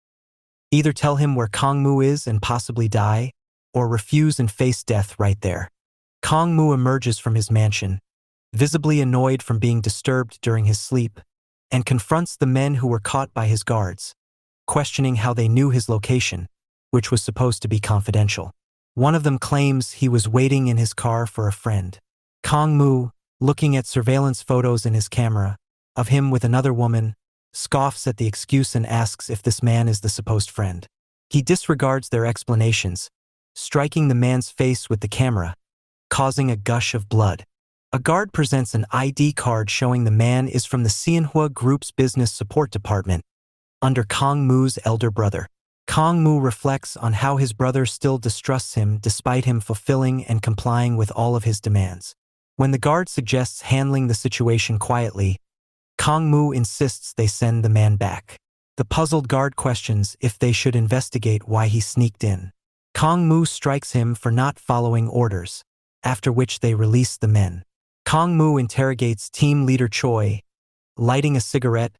Either tell him where Kongmu is and possibly die, or refuse and face death right there. Kongmu emerges from his mansion, visibly annoyed from being disturbed during his sleep, and confronts the men who were caught by his guards, questioning how they knew his location, which was supposed to be confidential. One of them claims he was waiting in his car for a friend. Kongmu, looking at surveillance photos in his camera of him with another woman, scoffs at the excuse and asks if this man is the supposed friend. He disregards their explanations, striking the man's face with the camera, causing a gush of blood. A guard presents an ID card showing the man is from the Cianhua Group's business support department, under Kongmu's elder brother. Kongmu reflects on how his brother still distrusts him despite him fulfilling and complying with all of his demands. When the guard suggests handling the situation quietly, Kongmu insists they send the man back. The puzzled guard questions if they should investigate why he sneaked in. Kongmu strikes him for not following orders, after which they release the men. Kongmu interrogates team leader Choi, lighting a cigarette,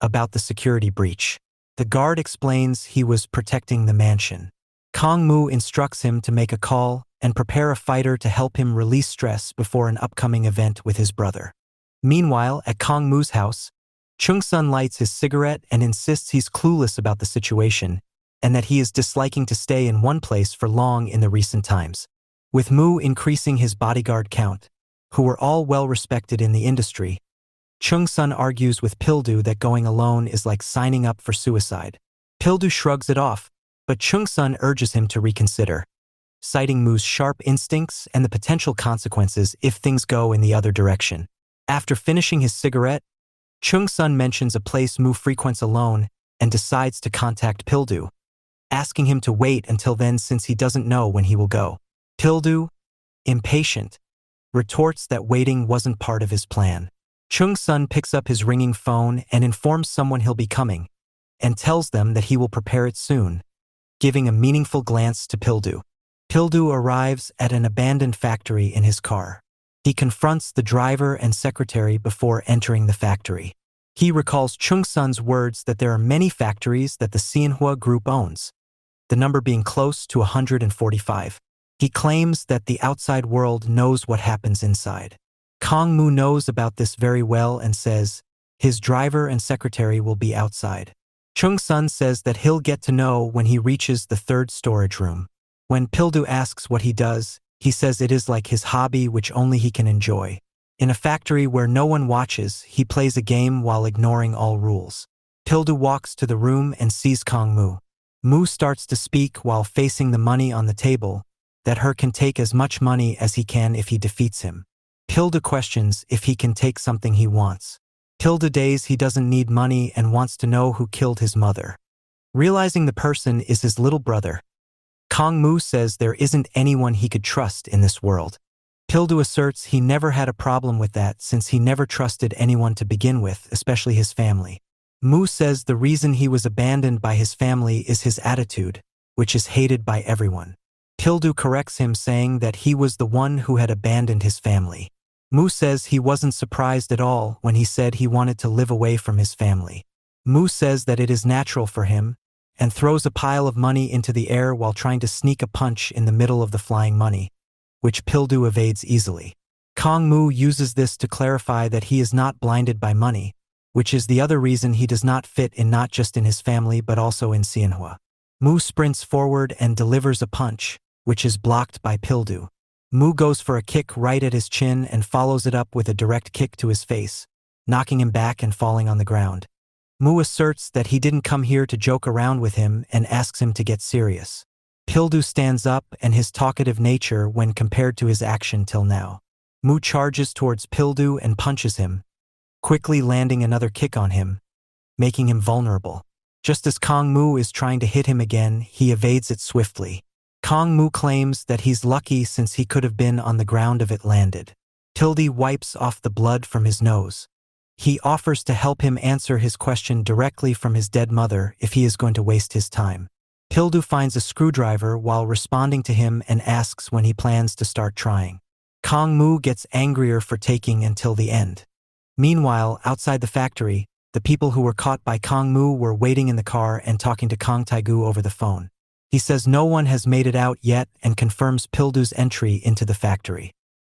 about the security breach. The guard explains he was protecting the mansion. Kongmu instructs him to make a call and prepare a fighter to help him release stress before an upcoming event with his brother. Meanwhile, at Kongmu's house, Chung-sun lights his cigarette and insists he's clueless about the situation and that he is disliking to stay in one place for long in the recent times. With Mu increasing his bodyguard count, who were all well respected in the industry, Chung-sun argues with Pildu that going alone is like signing up for suicide. Pildu shrugs it off, but Chung-sun urges him to reconsider, citing Mu's sharp instincts and the potential consequences if things go in the other direction. After finishing his cigarette, Chung-sun mentions a place Mu frequents alone and decides to contact Pildu, asking him to wait until then since he doesn't know when he will go. Pildu, impatient, retorts that waiting wasn't part of his plan. Chung-sun picks up his ringing phone and informs someone he'll be coming, and tells them that he will prepare it soon, giving a meaningful glance to Pildu. Pildu arrives at an abandoned factory in his car. He confronts the driver and secretary before entering the factory. He recalls Chung-sun's words that there are many factories that the Cianhua Group owns, the number being close to 145. He claims that the outside world knows what happens inside. Kongmu knows about this very well and says, His driver and secretary will be outside. Chung-sun says that he'll get to know when he reaches the third storage room. When Pildu asks what he does, he says it is like his hobby which only he can enjoy. In a factory where no one watches, he plays a game while ignoring all rules. Pildu walks to the room and sees Kongmu. Mu starts to speak while facing the money on the table, that he can take as much money as he can if he defeats him. Pildu questions if he can take something he wants. Pildu days he doesn't need money and wants to know who killed his mother. Realizing the person is his little brother, Kongmu says there isn't anyone he could trust in this world. Pildu asserts he never had a problem with that since he never trusted anyone to begin with, especially his family. Mu says the reason he was abandoned by his family is his attitude, which is hated by everyone. Pildu corrects him saying that he was the one who had abandoned his family. Mu says he wasn't surprised at all when he said he wanted to live away from his family. Mu says that it is natural for him, and throws a pile of money into the air while trying to sneak a punch in the middle of the flying money, which Pildu evades easily. Kongmu uses this to clarify that he is not blinded by money, which is the other reason he does not fit in not just in his family but also in Xianhua. Mu sprints forward and delivers a punch, which is blocked by Pildu. Mu goes for a kick right at his chin and follows it up with a direct kick to his face, knocking him back and falling on the ground. Mu asserts that he didn't come here to joke around with him and asks him to get serious. Pildu stands up and his talkative nature when compared to his action till now. Mu charges towards Pildu and punches him, quickly landing another kick on him, making him vulnerable. Just as Kongmu is trying to hit him again, he evades it swiftly. Kongmu claims that he's lucky since he could have been on the ground if it landed. Pildu wipes off the blood from his nose. He offers to help him answer his question directly from his dead mother if he is going to waste his time. Pildu finds a screwdriver while responding to him and asks when he plans to start trying. Kongmu gets angrier for taking until the end. Meanwhile, outside the factory, the people who were caught by Kongmu were waiting in the car and talking to Taigu over the phone. He says no one has made it out yet and confirms Pildu's entry into the factory.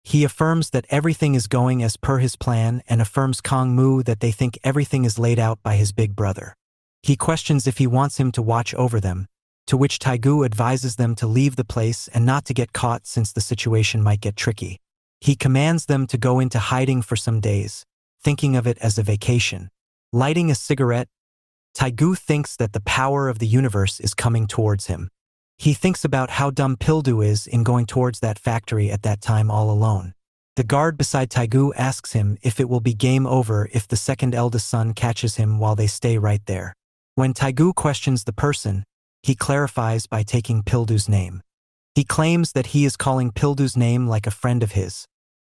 He affirms that everything is going as per his plan and affirms Kongmu that they think everything is laid out by his big brother. He questions if he wants him to watch over them, to which Taigu advises them to leave the place and not to get caught since the situation might get tricky. He commands them to go into hiding for some days, thinking of it as a vacation. Lighting a cigarette, Taigu thinks that the power of the universe is coming towards him. He thinks about how dumb Pildu is in going towards that factory at that time all alone. The guard beside Taigu asks him if it will be game over if the second eldest son catches him while they stay right there. When Taigu questions the person, he clarifies by taking Pildu's name. He claims that he is calling Pildu's name like a friend of his,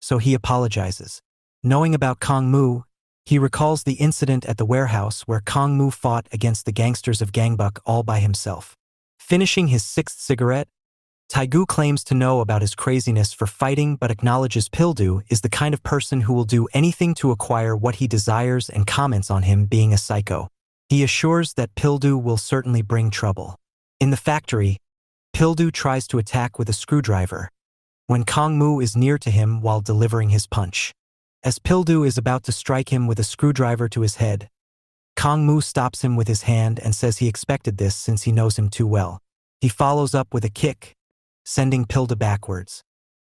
so he apologizes. Knowing about Kongmu, he recalls the incident at the warehouse where Kongmu fought against the gangsters of Gangbuk all by himself. Finishing his sixth cigarette, Taigu claims to know about his craziness for fighting but acknowledges Pildu is the kind of person who will do anything to acquire what he desires and comments on him being a psycho. He assures that Pildu will certainly bring trouble. In the factory, Pildu tries to attack with a screwdriver, when Kongmu is near to him while delivering his punch. As Pildu is about to strike him with a screwdriver to his head, Kongmu stops him with his hand and says he expected this since he knows him too well. He follows up with a kick, sending Pildu backwards.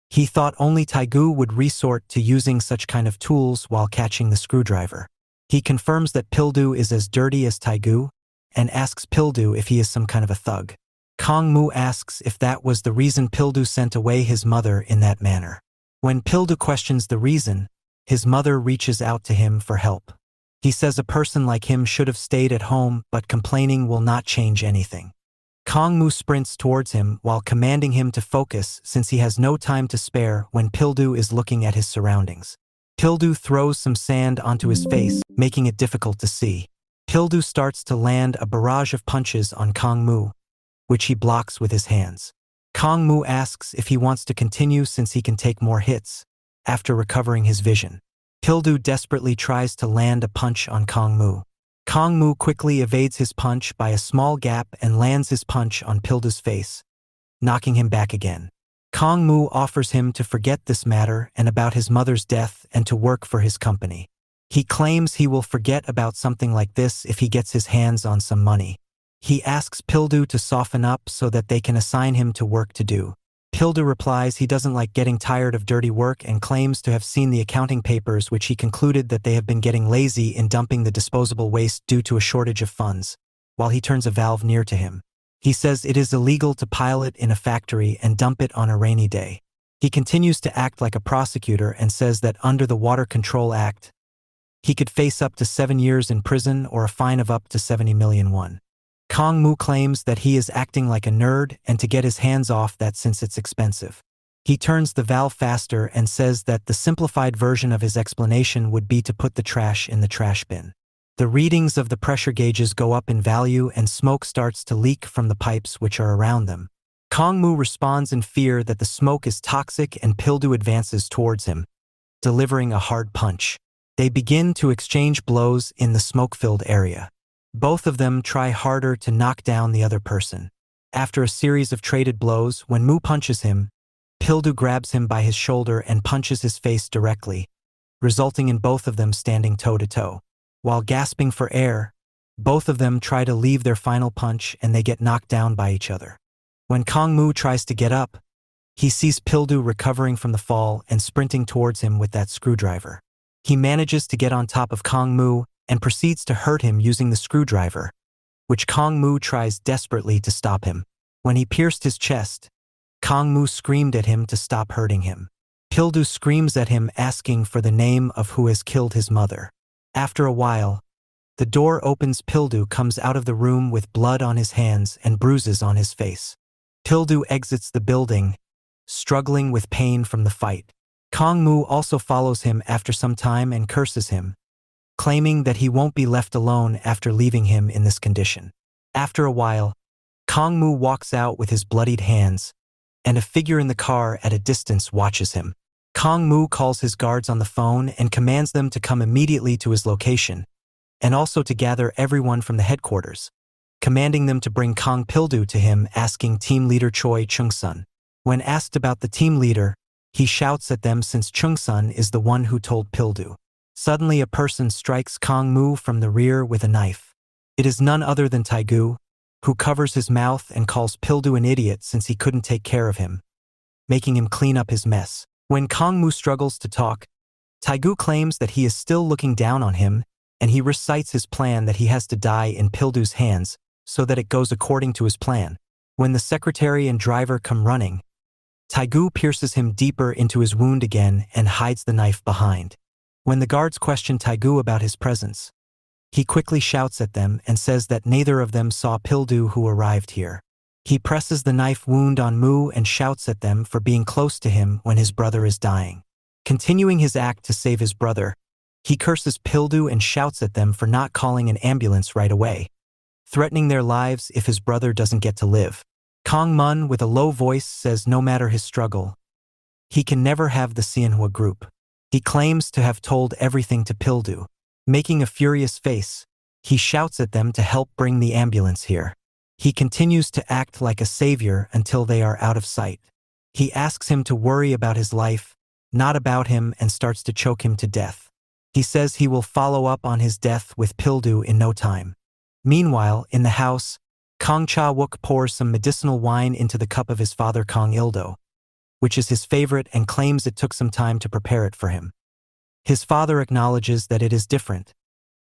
He thought only Taigu would resort to using such kind of tools while catching the screwdriver. He confirms that Pildu is as dirty as Taigu and asks Pildu if he is some kind of a thug. Kongmu asks if that was the reason Pildu sent away his mother in that manner. When Pildu questions the reason, his mother reaches out to him for help. He says a person like him should have stayed at home, but complaining will not change anything. Kongmu sprints towards him while commanding him to focus since he has no time to spare when Pildu is looking at his surroundings. Pildu throws some sand onto his face, making it difficult to see. Pildu starts to land a barrage of punches on Kongmu, which he blocks with his hands. Kongmu asks if he wants to continue since he can take more hits, after recovering his vision. Pildu desperately tries to land a punch on Kongmu. Kongmu quickly evades his punch by a small gap and lands his punch on Pildu's face, knocking him back again. Kongmu offers him to forget this matter and about his mother's death and to work for his company. He claims he will forget about something like this if he gets his hands on some money. He asks Pildu to soften up so that they can assign him to work to do. Pildu replies he doesn't like getting tired of dirty work and claims to have seen the accounting papers, which he concluded that they have been getting lazy in dumping the disposable waste due to a shortage of funds, while he turns a valve near to him. He says it is illegal to pile it in a factory and dump it on a rainy day. He continues to act like a prosecutor and says that under the Water Control Act, he could face up to 7 years in prison or a fine of up to 70 million won. Kongmu claims that he is acting like a nerd and to get his hands off that since it's expensive. He turns the valve faster and says that the simplified version of his explanation would be to put the trash in the trash bin. The readings of the pressure gauges go up in value and smoke starts to leak from the pipes which are around them. Kongmu responds in fear that the smoke is toxic and Pildu advances towards him, delivering a hard punch. They begin to exchange blows in the smoke-filled area. Both of them try harder to knock down the other person. After a series of traded blows, when Mu punches him, Pildu grabs him by his shoulder and punches his face directly, resulting in both of them standing toe-to-toe. While gasping for air, both of them try to leave their final punch and they get knocked down by each other. When Kongmu tries to get up, he sees Pildu recovering from the fall and sprinting towards him with that screwdriver. He manages to get on top of Kongmu and proceeds to hurt him using the screwdriver, which Kongmu tries desperately to stop him. When he pierced his chest, Kongmu screamed at him to stop hurting him. Pildu screams at him asking for the name of who has killed his mother. After a while, the door opens. Pildu comes out of the room with blood on his hands and bruises on his face. Pildu exits the building, struggling with pain from the fight. Kongmu also follows him after some time and curses him, claiming that he won't be left alone after leaving him in this condition. After a while, Kongmu walks out with his bloodied hands, and a figure in the car at a distance watches him. Kongmu calls his guards on the phone and commands them to come immediately to his location, and also to gather everyone from the headquarters, commanding them to bring Kong Pildu to him, asking team leader Choi Chung-sun. When asked about the team leader, he shouts at them since Chung-sun is the one who told Pildu. Suddenly a person strikes Kongmu from the rear with a knife. It is none other than Taigu, who covers his mouth and calls Pildu an idiot since he couldn't take care of him, making him clean up his mess. When Kongmu struggles to talk, Taigu claims that he is still looking down on him, and he recites his plan that he has to die in Pildu's hands so that it goes according to his plan. When the secretary and driver come running, Taigu pierces him deeper into his wound again and hides the knife behind. When the guards question Taigu about his presence, he quickly shouts at them and says that neither of them saw Pildu who arrived here. He presses the knife wound on Mu and shouts at them for being close to him when his brother is dying. Continuing his act to save his brother, he curses Pildu and shouts at them for not calling an ambulance right away, threatening their lives if his brother doesn't get to live. Kong Mun, with a low voice, says no matter his struggle, he can never have the Xianhua group. He claims to have told everything to Pildu. Making a furious face, he shouts at them to help bring the ambulance here. He continues to act like a savior until they are out of sight. He asks him to worry about his life, not about him, and starts to choke him to death. He says he will follow up on his death with Pildu in no time. Meanwhile, in the house, Kong Cha-wook pours some medicinal wine into the cup of his father Kong Il-do, which is his favorite, and claims it took some time to prepare it for him. His father acknowledges that it is different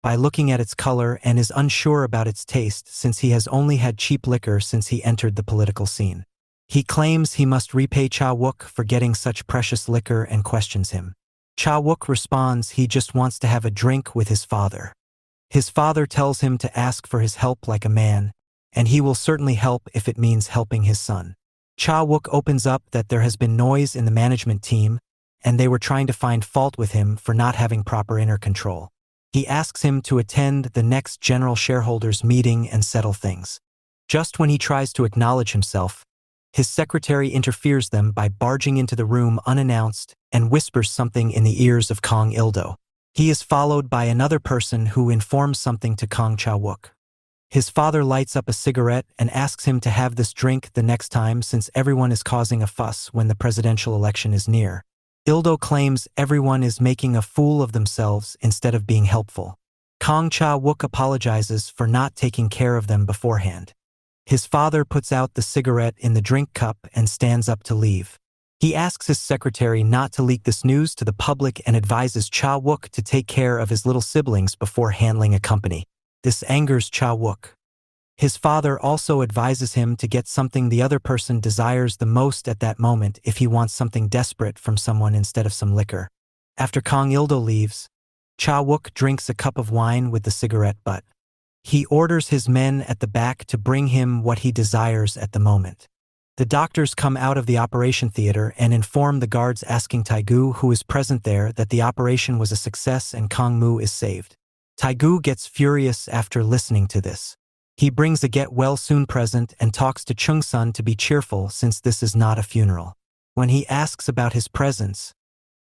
by looking at its color and is unsure about its taste since he has only had cheap liquor since he entered the political scene. He claims he must repay Cha-wook for getting such precious liquor and questions him. Cha-wook responds he just wants to have a drink with his father. His father tells him to ask for his help like a man, and he will certainly help if it means helping his son. Cha-wook opens up that there has been noise in the management team, and they were trying to find fault with him for not having proper inner control. He asks him to attend the next general shareholders meeting and settle things. Just when he tries to acknowledge himself, his secretary interferes them by barging into the room unannounced and whispers something in the ears of Kong Il-do. He is followed by another person who informs something to Kong Cha-wook. His father lights up a cigarette and asks him to have this drink the next time since everyone is causing a fuss when the presidential election is near. Ildo claims everyone is making a fool of themselves instead of being helpful. Kong Cha-wook apologizes for not taking care of them beforehand. His father puts out the cigarette in the drink cup and stands up to leave. He asks his secretary not to leak this news to the public and advises Cha-wook to take care of his little siblings before handling a company. This angers Cha-wook. His father also advises him to get something the other person desires the most at that moment if he wants something desperate from someone instead of some liquor. After Kong Ildo leaves, Cha-wook drinks a cup of wine with the cigarette butt. He orders his men at the back to bring him what he desires at the moment. The doctors come out of the operation theater and inform the guards asking Taigu, who is present there, that the operation was a success and Kongmu is saved. Taigu gets furious after listening to this. He brings a get-well-soon present and talks to Chung-sun to be cheerful since this is not a funeral. When he asks about his presence,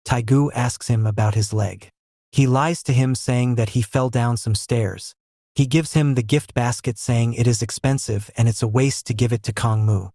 Taigu asks him about his leg. He lies to him saying that he fell down some stairs. He gives him the gift basket saying it is expensive and it's a waste to give it to Kongmu.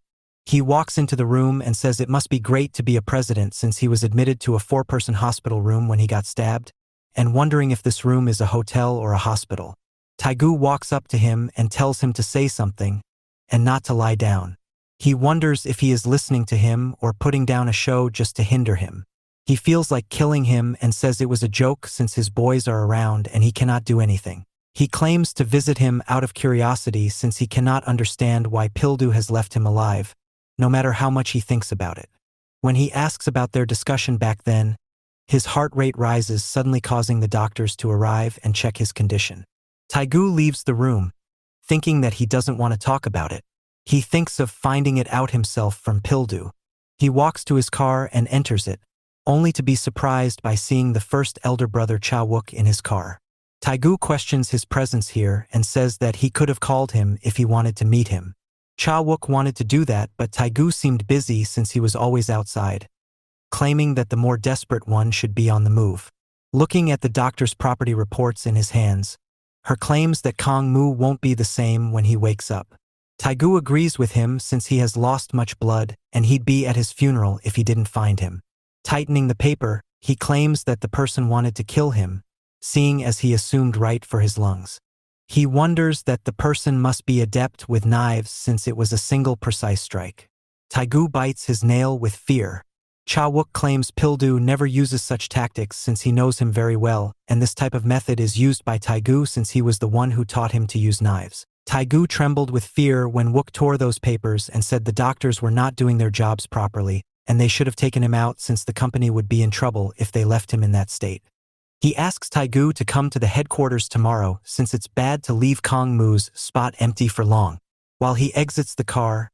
He walks into the room and says it must be great to be a president since he was admitted to a 4-person hospital room when he got stabbed, and wondering if this room is a hotel or a hospital. Taigu walks up to him and tells him to say something, and not to lie down. He wonders if he is listening to him or putting down a show just to hinder him. He feels like killing him and says it was a joke since his boys are around and he cannot do anything. He claims to visit him out of curiosity since he cannot understand why Pildu has left him alive, no matter how much he thinks about it. When he asks about their discussion back then, his heart rate rises, suddenly causing the doctors to arrive and check his condition. Taigu leaves the room, thinking that he doesn't want to talk about it. He thinks of finding it out himself from Pildu. He walks to his car and enters it, only to be surprised by seeing the first elder brother Cha-wook in his car. Taigu questions his presence here and says that he could have called him if he wanted to meet him. Cha-wook wanted to do that, but Taigu seemed busy since he was always outside, claiming that the more desperate one should be on the move. Looking at the doctor's property reports in his hands, her claims that Kongmu won't be the same when he wakes up. Taigu agrees with him since he has lost much blood and he'd be at his funeral if he didn't find him. Tightening the paper, he claims that the person wanted to kill him, seeing as he assumed right for his lungs. He wonders that the person must be adept with knives since it was a single precise strike. Taigu bites his nail with fear. Cha-wook claims Pildu never uses such tactics since he knows him very well, and this type of method is used by Taigu since he was the one who taught him to use knives. Taigu trembled with fear when Wook tore those papers and said the doctors were not doing their jobs properly, and they should have taken him out since the company would be in trouble if they left him in that state. He asks Taigu to come to the headquarters tomorrow since it's bad to leave Kongmu's spot empty for long. While he exits the car,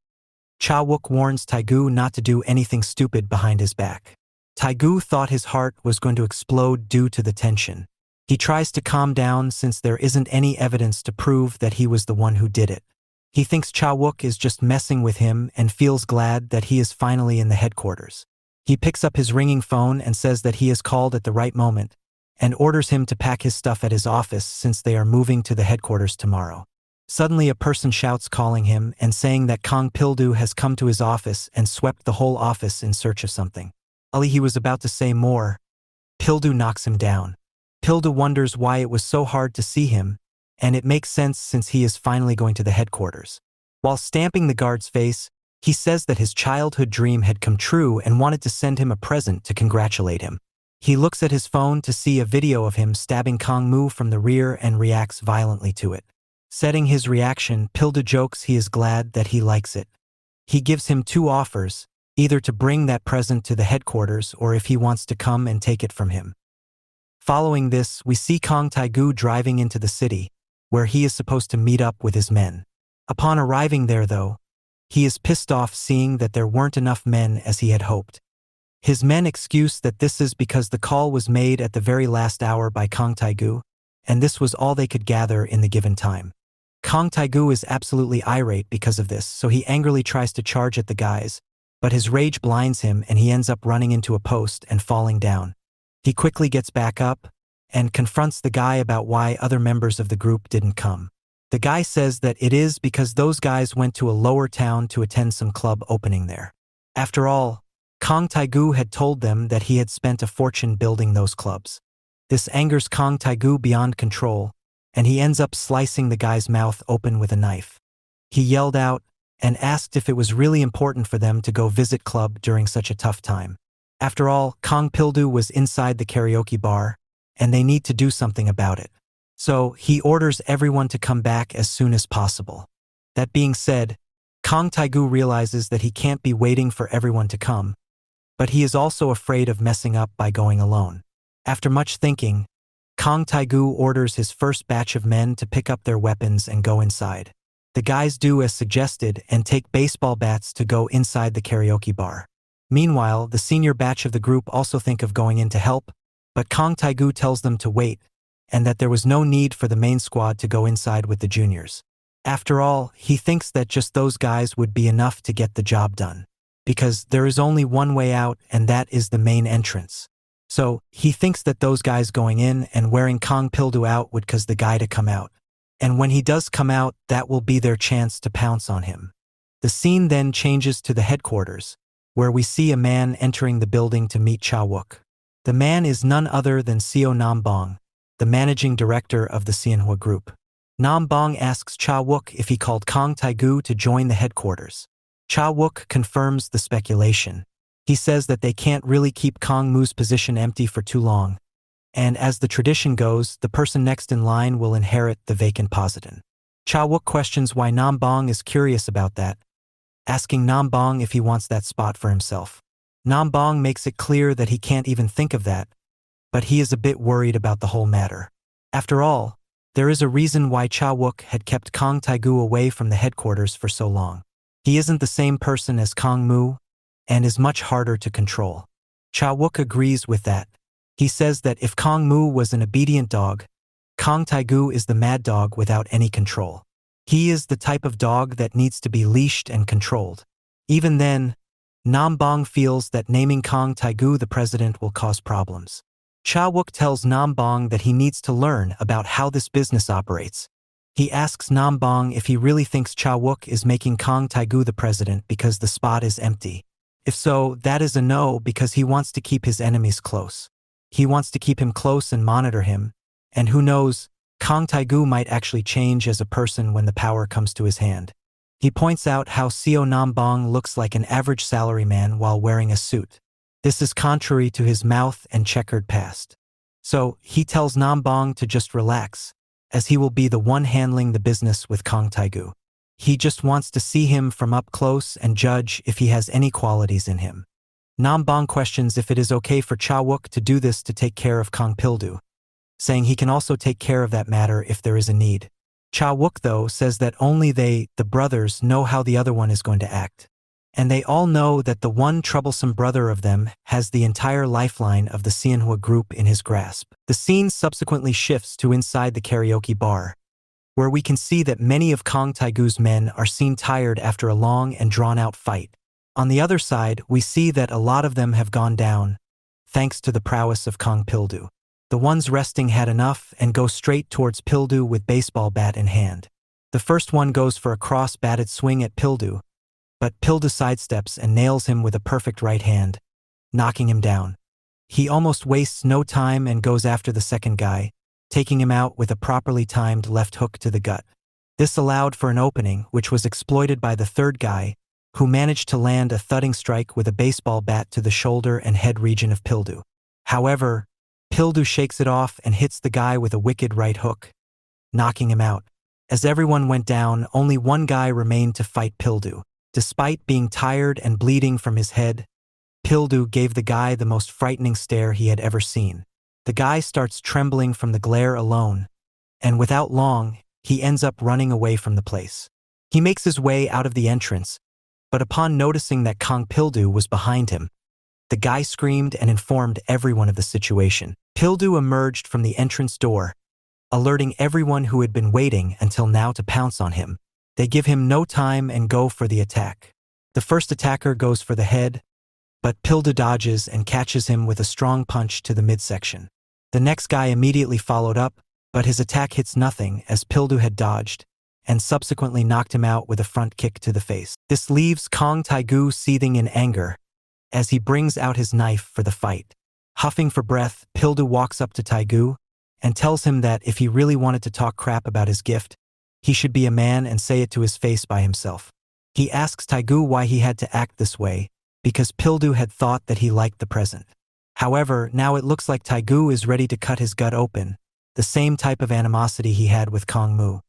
Cha-wook warns Taigu not to do anything stupid behind his back. Taigu thought his heart was going to explode due to the tension. He tries to calm down since there isn't any evidence to prove that he was the one who did it. He thinks Cha-wook is just messing with him and feels glad that he is finally in the headquarters. He picks up his ringing phone and says that he is called at the right moment, and orders him to pack his stuff at his office since they are moving to the headquarters tomorrow. Suddenly a person shouts calling him and saying that Kong Pildu has come to his office and swept the whole office in search of something. He was about to say more. Pildu knocks him down. Pildu wonders why it was so hard to see him, and it makes sense since he is finally going to the headquarters. While stamping the guard's face, he says that his childhood dream had come true and wanted to send him a present to congratulate him. He looks at his phone to see a video of him stabbing Kongmu from the rear and reacts violently to it. Setting his reaction, Pildu jokes he is glad that he likes it. He gives him 2 offers, either to bring that present to the headquarters or if he wants to come and take it from him. Following this, we see Kong Taigu driving into the city, where he is supposed to meet up with his men. Upon arriving there though, he is pissed off seeing that there weren't enough men as he had hoped. His men excuse that this is because the call was made at the very last hour by Kong Taigu, and this was all they could gather in the given time. Kong Taigu is absolutely irate because of this, so he angrily tries to charge at the guys, but his rage blinds him and he ends up running into a post and falling down. He quickly gets back up and confronts the guy about why other members of the group didn't come. The guy says that it is because those guys went to a lower town to attend some club opening there. After all, Kong Taigu had told them that he had spent a fortune building those clubs. This angers Kong Taigu beyond control, and he ends up slicing the guy's mouth open with a knife. He yelled out and asked if it was really important for them to go visit club during such a tough time. After all, Kong Pildu was inside the karaoke bar, and they need to do something about it. So he orders everyone to come back as soon as possible. That being said, Kong Taigu realizes that he can't be waiting for everyone to come, but he is also afraid of messing up by going alone. After much thinking, Kong Taigu orders his first batch of men to pick up their weapons and go inside. The guys do as suggested and take baseball bats to go inside the karaoke bar. Meanwhile, the senior batch of the group also think of going in to help, but Kong Taigu tells them to wait, and that there was no need for the main squad to go inside with the juniors. After all, he thinks that just those guys would be enough to get the job done. Because there is only one way out, and that is the main entrance. So, he thinks that those guys going in and wearing Kong Pildu out would cause the guy to come out. And when he does come out, that will be their chance to pounce on him. The scene then changes to the headquarters, where we see a man entering the building to meet Cha Wook. The man is none other than Seo Nam Bong, the managing director of the Xianhua Group. Nam Bong asks Cha Wook if he called Kong Taigu to join the headquarters. Cha Wook confirms the speculation. He says that they can't really keep Kong Mu's position empty for too long, and as the tradition goes, the person next in line will inherit the vacant position. Cha Wook questions why Nam Bong is curious about that, asking Nam Bong if he wants that spot for himself. Nam Bong makes it clear that he can't even think of that, but he is a bit worried about the whole matter. After all, there is a reason why Cha Wook had kept Kong Taigu away from the headquarters for so long. He isn't the same person as Kong Mu, and is much harder to control. Cha Wook agrees with that. He says that if Kong Mu was an obedient dog, Kong Taigu is the mad dog without any control. He is the type of dog that needs to be leashed and controlled. Even then, Nam Bong feels that naming Kong Taigu the president will cause problems. Cha Wook tells Nam Bong that he needs to learn about how this business operates. He asks Nam Bong if he really thinks Cha Wook is making Kong Taigu the president because the spot is empty. If so, that is a no, because he wants to keep his enemies close. He wants to keep him close and monitor him, and who knows, Kong Taigu might actually change as a person when the power comes to his hand. He points out how Seo Nam Bong looks like an average salaryman while wearing a suit. This is contrary to his mouth and checkered past. So, he tells Nam Bong to just relax, as he will be the one handling the business with Kong Taigu. He just wants to see him from up close and judge if he has any qualities in him. Nam Bong questions if it is okay for Cha Wook to do this to take care of Kong Pildu, saying he can also take care of that matter if there is a need. Cha Wook, though, says that only they, the brothers, know how the other one is going to act. And they all know that the one troublesome brother of them has the entire lifeline of the Xianhua Group in his grasp. The scene subsequently shifts to inside the karaoke bar, where we can see that many of Kong Taigu's men are seen tired after a long and drawn-out fight. On the other side, we see that a lot of them have gone down, thanks to the prowess of Kong Pildu. The ones resting had enough and go straight towards Pildu with baseball bat in hand. The first one goes for a cross-batted swing at Pildu, but Pildu sidesteps and nails him with a perfect right hand, knocking him down. He almost wastes no time and goes after the second guy, taking him out with a properly timed left hook to the gut. This allowed for an opening, which was exploited by the third guy, who managed to land a thudding strike with a baseball bat to the shoulder and head region of Pildu. However, Pildu shakes it off and hits the guy with a wicked right hook, knocking him out. As everyone went down, only one guy remained to fight Pildu. Despite being tired and bleeding from his head, Pildu gave the guy the most frightening stare he had ever seen. The guy starts trembling from the glare alone, and without long, he ends up running away from the place. He makes his way out of the entrance, but upon noticing that Kong Pildu was behind him, the guy screamed and informed everyone of the situation. Pildu emerged from the entrance door, alerting everyone who had been waiting until now to pounce on him. They give him no time and go for the attack. The first attacker goes for the head, but Pildu dodges and catches him with a strong punch to the midsection. The next guy immediately followed up, but his attack hits nothing as Pildu had dodged, and subsequently knocked him out with a front kick to the face. This leaves Kong Taigu seething in anger, as he brings out his knife for the fight. Huffing for breath, Pildu walks up to Taigu and tells him that if he really wanted to talk crap about his gift, he should be a man and say it to his face by himself. He asks Taigu why he had to act this way, because Pildu had thought that he liked the present. However, now it looks like Taigu is ready to cut his gut open, the same type of animosity he had with Kongmu.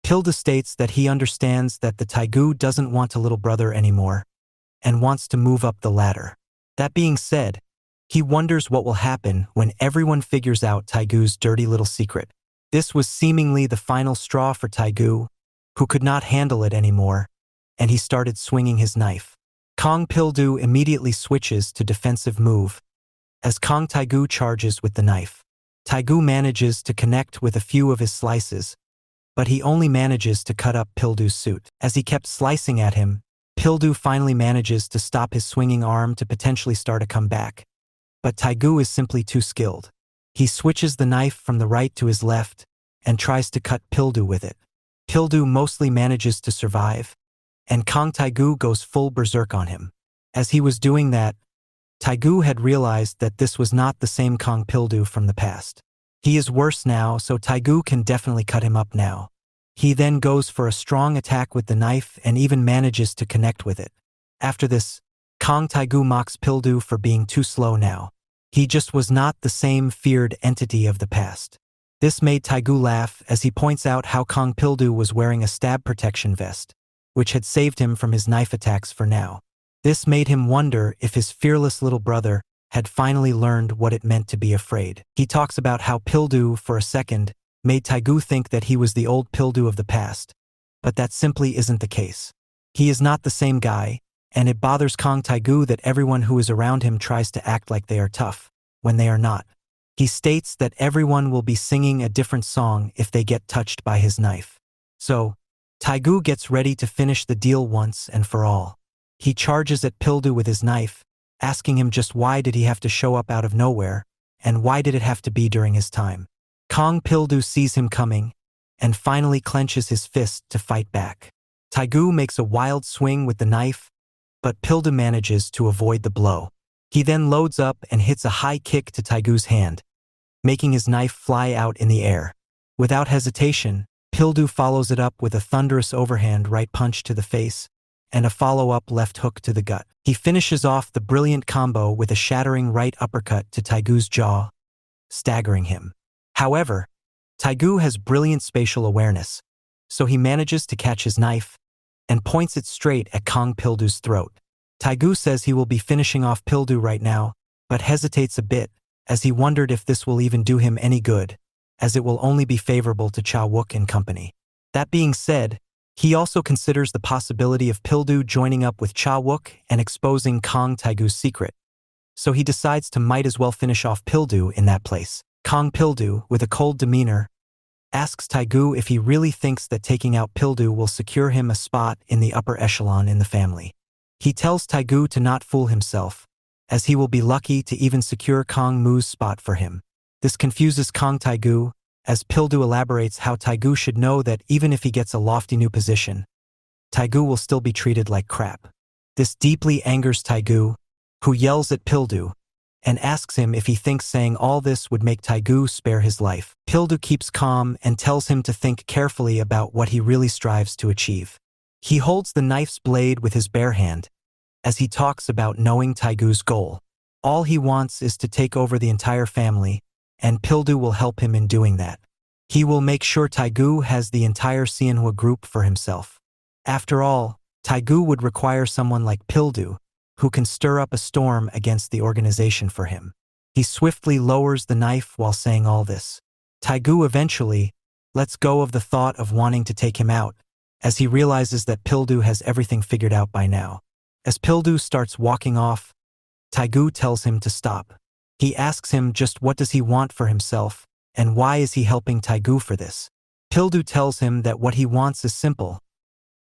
Pildu states that he understands that the Taigu doesn't want a little brother anymore and wants to move up the ladder. That being said, he wonders what will happen when everyone figures out Taigu's dirty little secret. This was seemingly the final straw for Taigu, who could not handle it anymore, and he started swinging his knife. Kong Pildu immediately switches to defensive move, as Kong Taigu charges with the knife. Taigu manages to connect with a few of his slices, but he only manages to cut up Pildu's suit. As he kept slicing at him, Pildu finally manages to stop his swinging arm to potentially start a comeback. But Taigu is simply too skilled. He switches the knife from the right to his left and tries to cut Pildu with it. Pildu mostly manages to survive, and Kong Taigu goes full berserk on him. As he was doing that, Taigu had realized that this was not the same Kong Pildu from the past. He is worse now, so Taigu can definitely cut him up now. He then goes for a strong attack with the knife and even manages to connect with it. After this, Kong Taigu mocks Pildu for being too slow now. He just was not the same feared entity of the past. This made Taigu laugh as he points out how Kong Pildu was wearing a stab protection vest, which had saved him from his knife attacks for now. This made him wonder if his fearless little brother had finally learned what it meant to be afraid. He talks about how Pildu, for a second, made Taigu think that he was the old Pildu of the past, but that simply isn't the case. He is not the same guy, and it bothers Kong Taigu that everyone who is around him tries to act like they are tough, when they are not. He states that everyone will be singing a different song if they get touched by his knife. So, Taigu gets ready to finish the deal once and for all. He charges at Pildu with his knife, asking him just why did he have to show up out of nowhere, and why did it have to be during his time. Kong Pildu sees him coming, and finally clenches his fist to fight back. Taigu makes a wild swing with the knife, but Pildu manages to avoid the blow. He then loads up and hits a high kick to Taigu's hand, making his knife fly out in the air. Without hesitation, Pildu follows it up with a thunderous overhand right punch to the face, and a follow-up left hook to the gut. He finishes off the brilliant combo with a shattering right uppercut to Taigu's jaw, staggering him. However, Taigu has brilliant spatial awareness, so he manages to catch his knife and points it straight at Kong Pildu's throat. Taigu says he will be finishing off Pildu right now, but hesitates a bit, as he wondered if this will even do him any good, as it will only be favorable to Cha Wook and company. That being said, he also considers the possibility of Pildu joining up with Cha Wook and exposing Kong Taigu's secret, so he decides to might as well finish off Pildu in that place. Kong Pildu, with a cold demeanor, asks Taigu if he really thinks that taking out Pildu will secure him a spot in the upper echelon in the family. He tells Taigu to not fool himself, as he will be lucky to even secure Kong Mu's spot for him. This confuses Kong Taigu, as Pildu elaborates how Taigu should know that even if he gets a lofty new position, Taigu will still be treated like crap. This deeply angers Taigu, who yells at Pildu and asks him if he thinks saying all this would make Taigu spare his life. Pildu keeps calm and tells him to think carefully about what he really strives to achieve. He holds the knife's blade with his bare hand, as he talks about knowing Taigu's goal. All he wants is to take over the entire family, and Pildu will help him in doing that. He will make sure Taigu has the entire Xianhua group for himself. After all, Taigu would require someone like Pildu, who can stir up a storm against the organization for him. He swiftly lowers the knife while saying all this. Taigu eventually lets go of the thought of wanting to take him out, as he realizes that Pildu has everything figured out by now. As Pildu starts walking off, Taigu tells him to stop. He asks him just what does he want for himself, and why is he helping Taigu for this. Pildu tells him that what he wants is simple.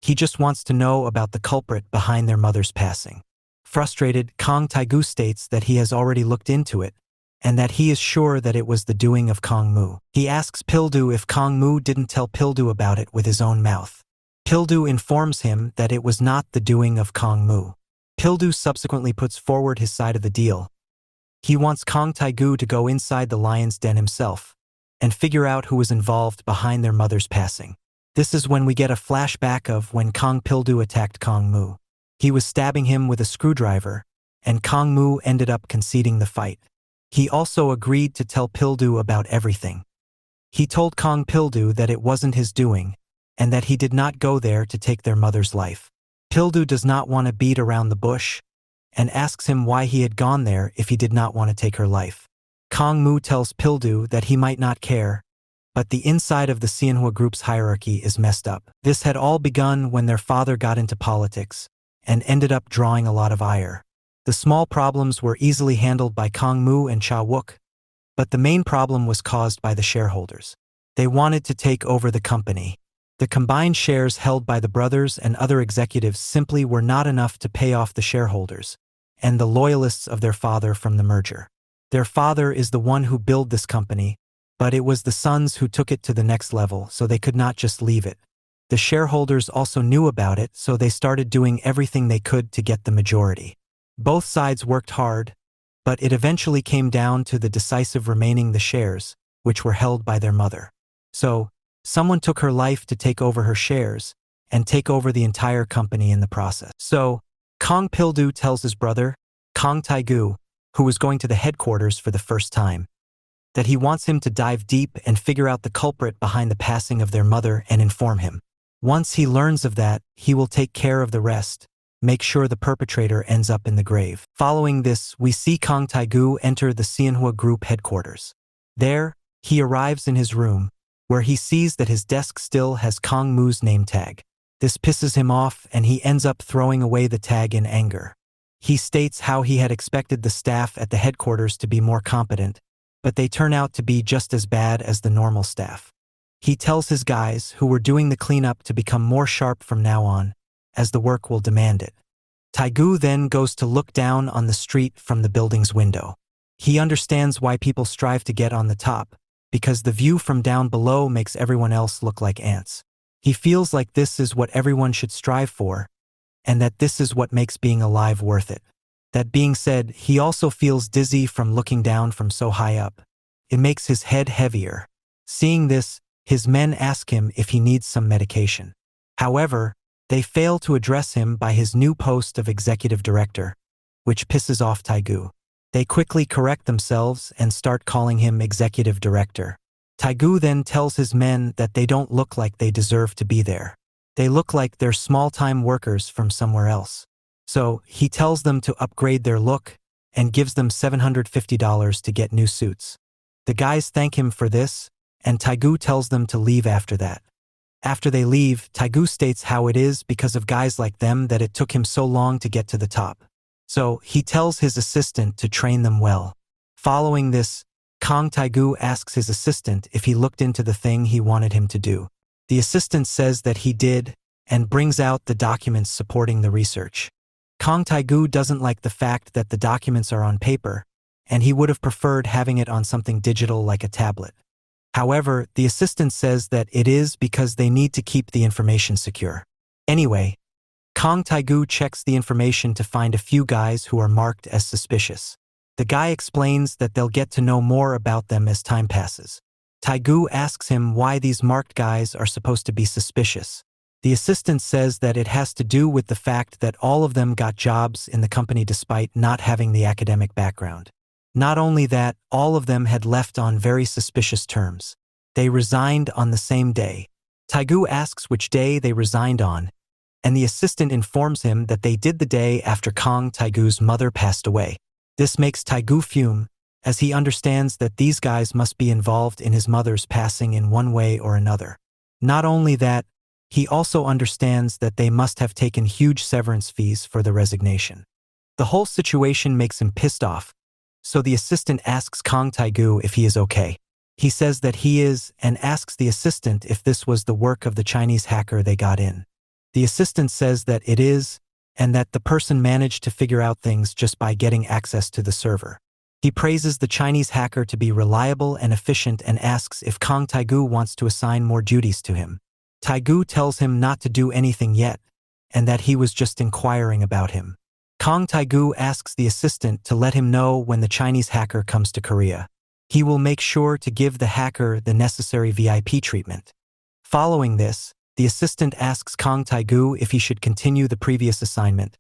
He just wants to know about the culprit behind their mother's passing. Frustrated, Kong Taigu states that he has already looked into it, and that he is sure that it was the doing of Kongmu. He asks Pildu if Kongmu didn't tell Pildu about it with his own mouth. Pildu informs him that it was not the doing of Kongmu. Pildu subsequently puts forward his side of the deal. He wants Kong Taigu to go inside the lion's den himself and figure out who was involved behind their mother's passing. This is when we get a flashback of when Kong Pildu attacked Kongmu. He was stabbing him with a screwdriver, and Kongmu ended up conceding the fight. He also agreed to tell Pildu about everything. He told Kong Pildu that it wasn't his doing, and that he did not go there to take their mother's life. Pildu does not want to beat around the bush, and asks him why he had gone there if he did not want to take her life. Kongmu tells Pildu that he might not care, but the inside of the Xianhua group's hierarchy is messed up. This had all begun when their father got into politics, and ended up drawing a lot of ire. The small problems were easily handled by Kongmu and Cha Wook, but the main problem was caused by the shareholders. They wanted to take over the company. The combined shares held by the brothers and other executives simply were not enough to pay off the shareholders and the loyalists of their father from the merger. Their father is the one who built this company, but it was the sons who took it to the next level, so they could not just leave it. The shareholders also knew about it, so they started doing everything they could to get the majority. Both sides worked hard, but it eventually came down to the decisive remaining the shares, which were held by their mother. So, someone took her life to take over her shares and take over the entire company in the process. So, Kong Pildu tells his brother, Kong Taigu, who was going to the headquarters for the first time, that he wants him to dive deep and figure out the culprit behind the passing of their mother and inform him. Once he learns of that, he will take care of the rest, make sure the perpetrator ends up in the grave. Following this, we see Kong Taigu enter the Xianhua group headquarters. There, he arrives in his room, where he sees that his desk still has Kongmu's name tag. This pisses him off and he ends up throwing away the tag in anger. He states how he had expected the staff at the headquarters to be more competent, but they turn out to be just as bad as the normal staff. He tells his guys who were doing the cleanup to become more sharp from now on, as the work will demand it. Taigu then goes to look down on the street from the building's window. He understands why people strive to get on the top, because the view from down below makes everyone else look like ants. He feels like this is what everyone should strive for, and that this is what makes being alive worth it. That being said, he also feels dizzy from looking down from so high up. It makes his head heavier. Seeing this, his men ask him if he needs some medication. However, they fail to address him by his new post of executive director, which pisses off Taigu. They quickly correct themselves and start calling him executive director. Taigu then tells his men that they don't look like they deserve to be there. They look like they're small-time workers from somewhere else. So, he tells them to upgrade their look and gives them $750 to get new suits. The guys thank him for this, and Taigu tells them to leave after that. After they leave, Taigu states how it is because of guys like them that it took him so long to get to the top. So, he tells his assistant to train them well. Following this, Kong Taigu asks his assistant if he looked into the thing he wanted him to do. The assistant says that he did, and brings out the documents supporting the research. Kong Taigu doesn't like the fact that the documents are on paper, and he would have preferred having it on something digital like a tablet. However, the assistant says that it is because they need to keep the information secure. Anyway, Kong Taigu checks the information to find a few guys who are marked as suspicious. The guy explains that they'll get to know more about them as time passes. Taigu asks him why these marked guys are supposed to be suspicious. The assistant says that it has to do with the fact that all of them got jobs in the company despite not having the academic background. Not only that, all of them had left on very suspicious terms. They resigned on the same day. Taigu asks which day they resigned on, and the assistant informs him that they did the day after Kong Taigu's mother passed away. This makes Taigu fume, as he understands that these guys must be involved in his mother's passing in one way or another. Not only that, he also understands that they must have taken huge severance fees for the resignation. The whole situation makes him pissed off, so the assistant asks Kong Taigu if he is okay. He says that he is, and asks the assistant if this was the work of the Chinese hacker they got in. The assistant says that it is, and that the person managed to figure out things just by getting access to the server. He praises the Chinese hacker to be reliable and efficient and asks if Kong Taigu wants to assign more duties to him. Taigu tells him not to do anything yet, and that he was just inquiring about him. Kong Taigu asks the assistant to let him know when the Chinese hacker comes to Korea. He will make sure to give the hacker the necessary VIP treatment. Following this, the assistant asks Kong Taigu if he should continue the previous assignment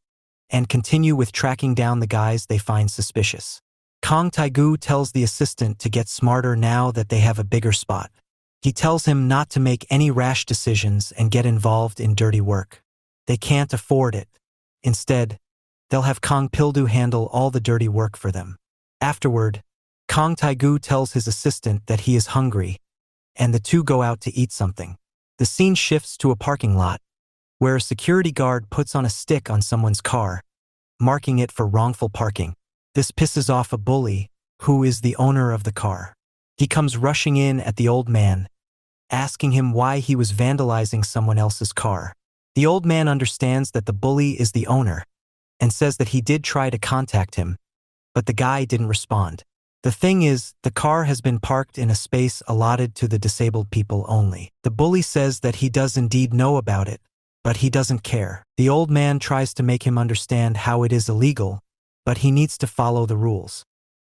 and continue with tracking down the guys they find suspicious. Kong Taigu tells the assistant to get smarter now that they have a bigger spot. He tells him not to make any rash decisions and get involved in dirty work. They can't afford it. Instead, they'll have Kong Pildu handle all the dirty work for them. Afterward, Kong Taigu tells his assistant that he is hungry, and the two go out to eat something. The scene shifts to a parking lot, where a security guard puts on a stick on someone's car, marking it for wrongful parking. This pisses off a bully, who is the owner of the car. He comes rushing in at the old man, asking him why he was vandalizing someone else's car. The old man understands that the bully is the owner, and says that he did try to contact him, but the guy didn't respond. The thing is, the car has been parked in a space allotted to the disabled people only. The bully says that he does indeed know about it, but he doesn't care. The old man tries to make him understand how it is illegal, but he needs to follow the rules.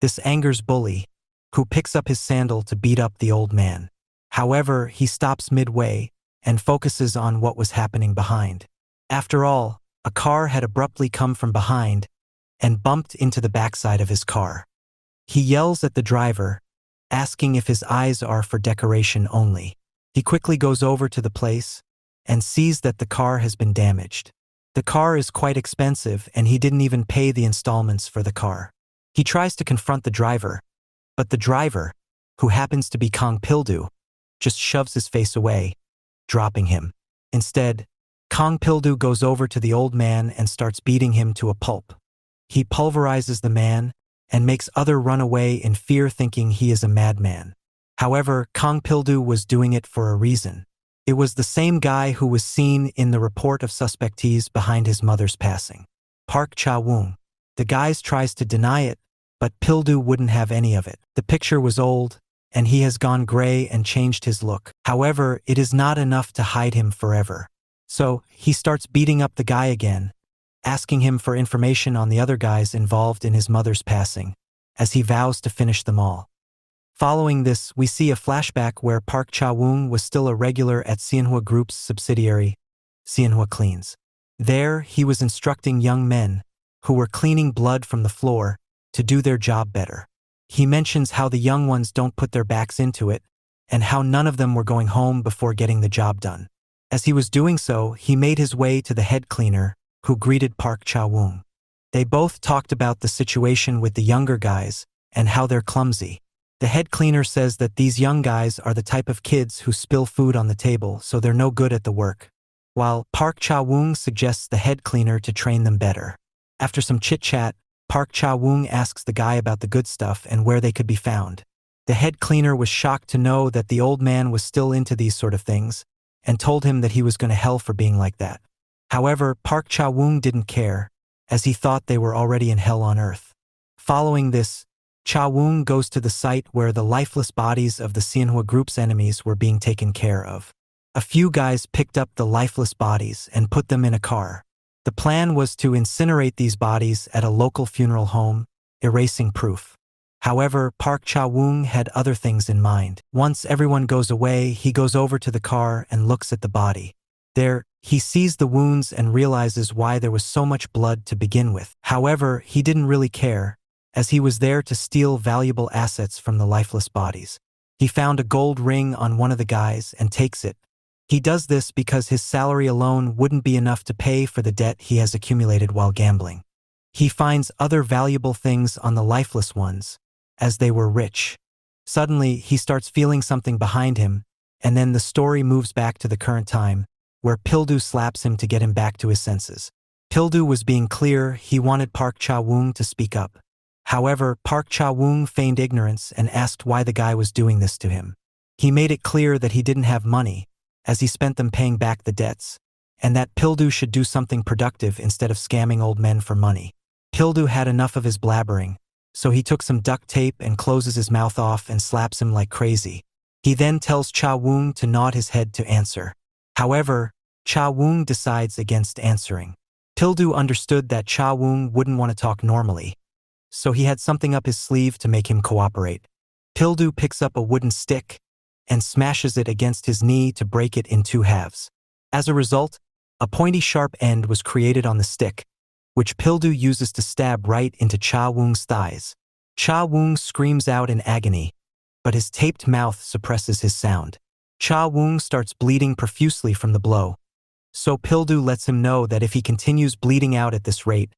This angers bully, who picks up his sandal to beat up the old man. However, he stops midway and focuses on what was happening behind. After all, a car had abruptly come from behind and bumped into the backside of his car. He yells at the driver, asking if his eyes are for decoration only. He quickly goes over to the place and sees that the car has been damaged. The car is quite expensive and he didn't even pay the installments for the car. He tries to confront the driver, but the driver, who happens to be Kong Pildu, just shoves his face away, dropping him. Instead, Kong Pildu goes over to the old man and starts beating him to a pulp. He pulverizes the man and makes others run away in fear, thinking he is a madman. However, Kong Pildu was doing it for a reason. It was the same guy who was seen in the report of suspectees behind his mother's passing. Park Cha-woong. The guys tries to deny it, but Pildu wouldn't have any of it. The picture was old, and he has gone gray and changed his look. However, it is not enough to hide him forever. So, he starts beating up the guy again, asking him for information on the other guys involved in his mother's passing, as he vows to finish them all. Following this, we see a flashback where Park Cha-woong was still a regular at Cianhua Group's subsidiary, Cianhua Cleans. There, he was instructing young men, who were cleaning blood from the floor, to do their job better. He mentions how the young ones don't put their backs into it, and how none of them were going home before getting the job done. As he was doing so, he made his way to the head cleaner, who greeted Park Cha-woong. They both talked about the situation with the younger guys, and how they're clumsy. The head cleaner says that these young guys are the type of kids who spill food on the table, so they're no good at the work, while Park Cha-woong suggests the head cleaner to train them better. After some chit-chat, Park Cha-woong asks the guy about the good stuff and where they could be found. The head cleaner was shocked to know that the old man was still into these sort of things, and told him that he was going to hell for being like that. However, Park Cha-woong didn't care, as he thought they were already in hell on earth. Following this, Cha-woong goes to the site where the lifeless bodies of the Cianhua Group's enemies were being taken care of. A few guys picked up the lifeless bodies and put them in a car. The plan was to incinerate these bodies at a local funeral home, erasing proof. However, Park Cha-woong had other things in mind. Once everyone goes away, he goes over to the car and looks at the body. There, he sees the wounds and realizes why there was so much blood to begin with. However, he didn't really care, as he was there to steal valuable assets from the lifeless bodies. He found a gold ring on one of the guys and takes it. He does this because his salary alone wouldn't be enough to pay for the debt he has accumulated while gambling. He finds other valuable things on the lifeless ones, as they were rich. Suddenly, he starts feeling something behind him, and then the story moves back to the current time, where Pildu slaps him to get him back to his senses. Pildu was being clear he wanted Park Cha-woong to speak up. However, Park Cha-woong feigned ignorance and asked why the guy was doing this to him. He made it clear that he didn't have money, as he spent them paying back the debts, and that Pildu should do something productive instead of scamming old men for money. Pildu had enough of his blabbering, so he took some duct tape and closes his mouth off and slaps him like crazy. He then tells Cha-woong to nod his head to answer. However, Cha-woong decides against answering. Pildu understood that Cha Wung wouldn't want to talk normally, so he had something up his sleeve to make him cooperate. Pildu picks up a wooden stick and smashes it against his knee to break it in two halves. As a result, a pointy sharp end was created on the stick, which Pildu uses to stab right into Cha Wung's thighs. Cha Wung screams out in agony, but his taped mouth suppresses his sound. Cha Wung starts bleeding profusely from the blow, so Pildu lets him know that if he continues bleeding out at this rate,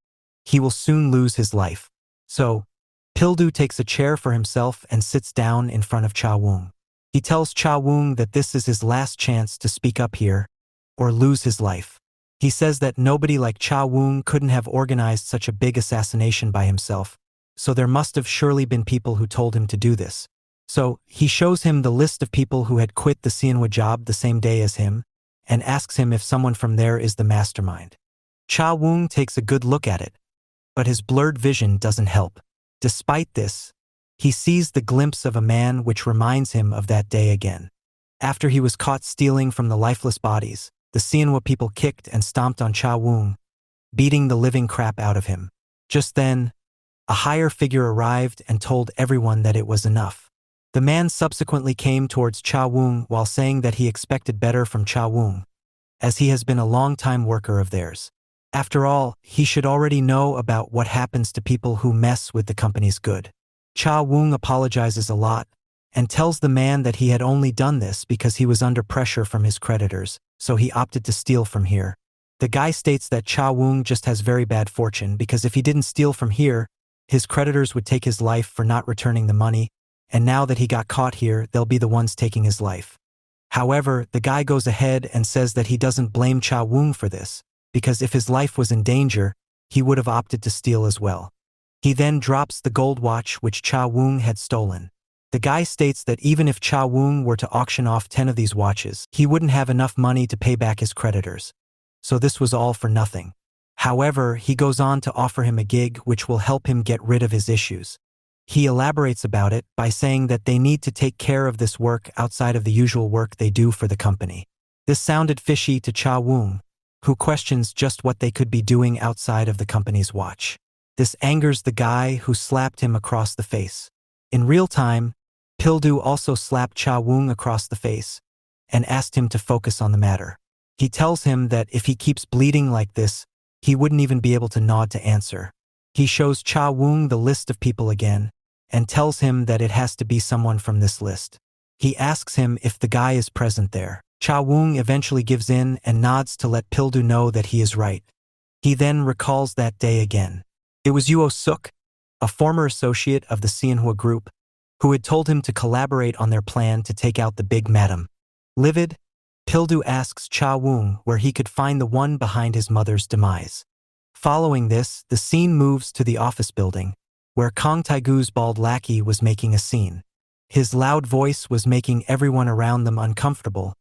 he will soon lose his life. So, Pildu takes a chair for himself and sits down in front of Cha Wung. He tells Cha Wung that this is his last chance to speak up here, or lose his life. He says that nobody like Cha Wung couldn't have organized such a big assassination by himself, so there must have surely been people who told him to do this. So, he shows him the list of people who had quit the Xianhua job the same day as him, and asks him if someone from there is the mastermind. Cha Wung takes a good look at it, but his blurred vision doesn't help. Despite this, he sees the glimpse of a man which reminds him of that day again. After he was caught stealing from the lifeless bodies, the Xianhua people kicked and stomped on Cha Wung, beating the living crap out of him. Just then, a higher figure arrived and told everyone that it was enough. The man subsequently came towards Cha Wung while saying that he expected better from Cha Wung, as he has been a long-time worker of theirs. After all, he should already know about what happens to people who mess with the company's good. Cha Wung apologizes a lot and tells the man that he had only done this because he was under pressure from his creditors, so he opted to steal from here. The guy states that Cha Wung just has very bad fortune because if he didn't steal from here, his creditors would take his life for not returning the money, and now that he got caught here, they'll be the ones taking his life. However, the guy goes ahead and says that he doesn't blame Cha Wung for this, because if his life was in danger, he would have opted to steal as well. He then drops the gold watch which Cha Wung had stolen. The guy states that even if Cha Wung were to auction off 10 of these watches, he wouldn't have enough money to pay back his creditors. So this was all for nothing. However, he goes on to offer him a gig which will help him get rid of his issues. He elaborates about it by saying that they need to take care of this work outside of the usual work they do for the company. This sounded fishy to Cha Wung, who questions just what they could be doing outside of the company's watch. This angers the guy who slapped him across the face. In real time, Pildu also slapped Cha Wung across the face and asked him to focus on the matter. He tells him that if he keeps bleeding like this, he wouldn't even be able to nod to answer. He shows Cha Wung the list of people again, and tells him that it has to be someone from this list. He asks him if the guy is present there. Cha Wung eventually gives in and nods to let Pildu know that he is right. He then recalls that day again. It was Yuo Suk, a former associate of the Xianhua group, who had told him to collaborate on their plan to take out the big madam. Livid, Pildu asks Cha Wung where he could find the one behind his mother's demise. Following this, the scene moves to the office building, where Kong Taigu's bald lackey was making a scene. His loud voice was making everyone around them uncomfortable,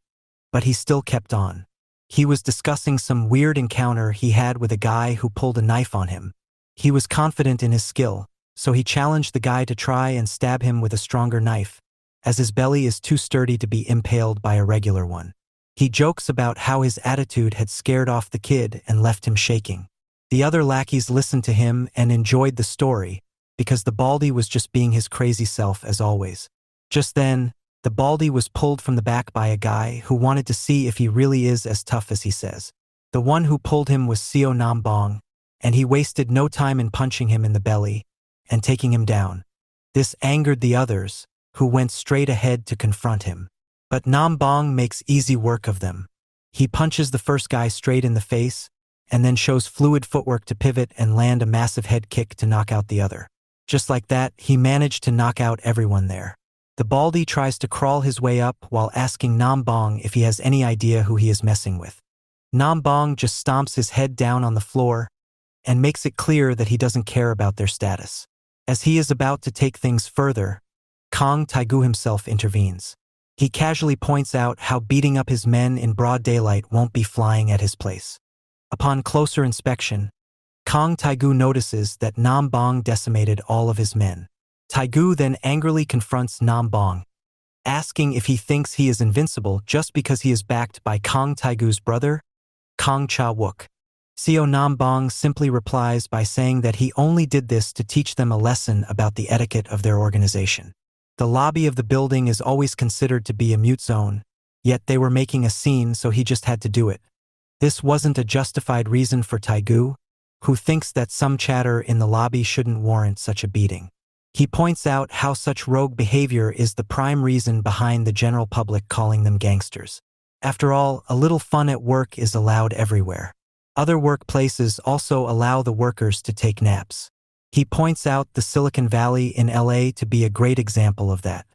but he still kept on. He was discussing some weird encounter he had with a guy who pulled a knife on him. He was confident in his skill, so he challenged the guy to try and stab him with a stronger knife, as his belly is too sturdy to be impaled by a regular one. He jokes about how his attitude had scared off the kid and left him shaking. The other lackeys listened to him and enjoyed the story, because the baldy was just being his crazy self as always. Just then, the baldy was pulled from the back by a guy who wanted to see if he really is as tough as he says. The one who pulled him was Seo Nam Bong, and he wasted no time in punching him in the belly and taking him down. This angered the others, who went straight ahead to confront him. But Nam Bong makes easy work of them. He punches the first guy straight in the face, and then shows fluid footwork to pivot and land a massive head kick to knock out the other. Just like that, he managed to knock out everyone there. The baldy tries to crawl his way up while asking Nam Bong if he has any idea who he is messing with. Nam Bong just stomps his head down on the floor and makes it clear that he doesn't care about their status. As he is about to take things further, Kong Taigu himself intervenes. He casually points out how beating up his men in broad daylight won't be flying at his place. Upon closer inspection, Kong Taigu notices that Nam Bong decimated all of his men. Taigu then angrily confronts Nam Bong, asking if he thinks he is invincible just because he is backed by Kong Taigu's brother, Kong Cha Wook. Seo Nambong simply replies by saying that he only did this to teach them a lesson about the etiquette of their organization. The lobby of the building is always considered to be a mute zone, yet they were making a scene, so he just had to do it. This wasn't a justified reason for Taigu, who thinks that some chatter in the lobby shouldn't warrant such a beating. He points out how such rogue behavior is the prime reason behind the general public calling them gangsters. After all, a little fun at work is allowed everywhere. Other workplaces also allow the workers to take naps. He points out the Silicon Valley in LA to be a great example of that.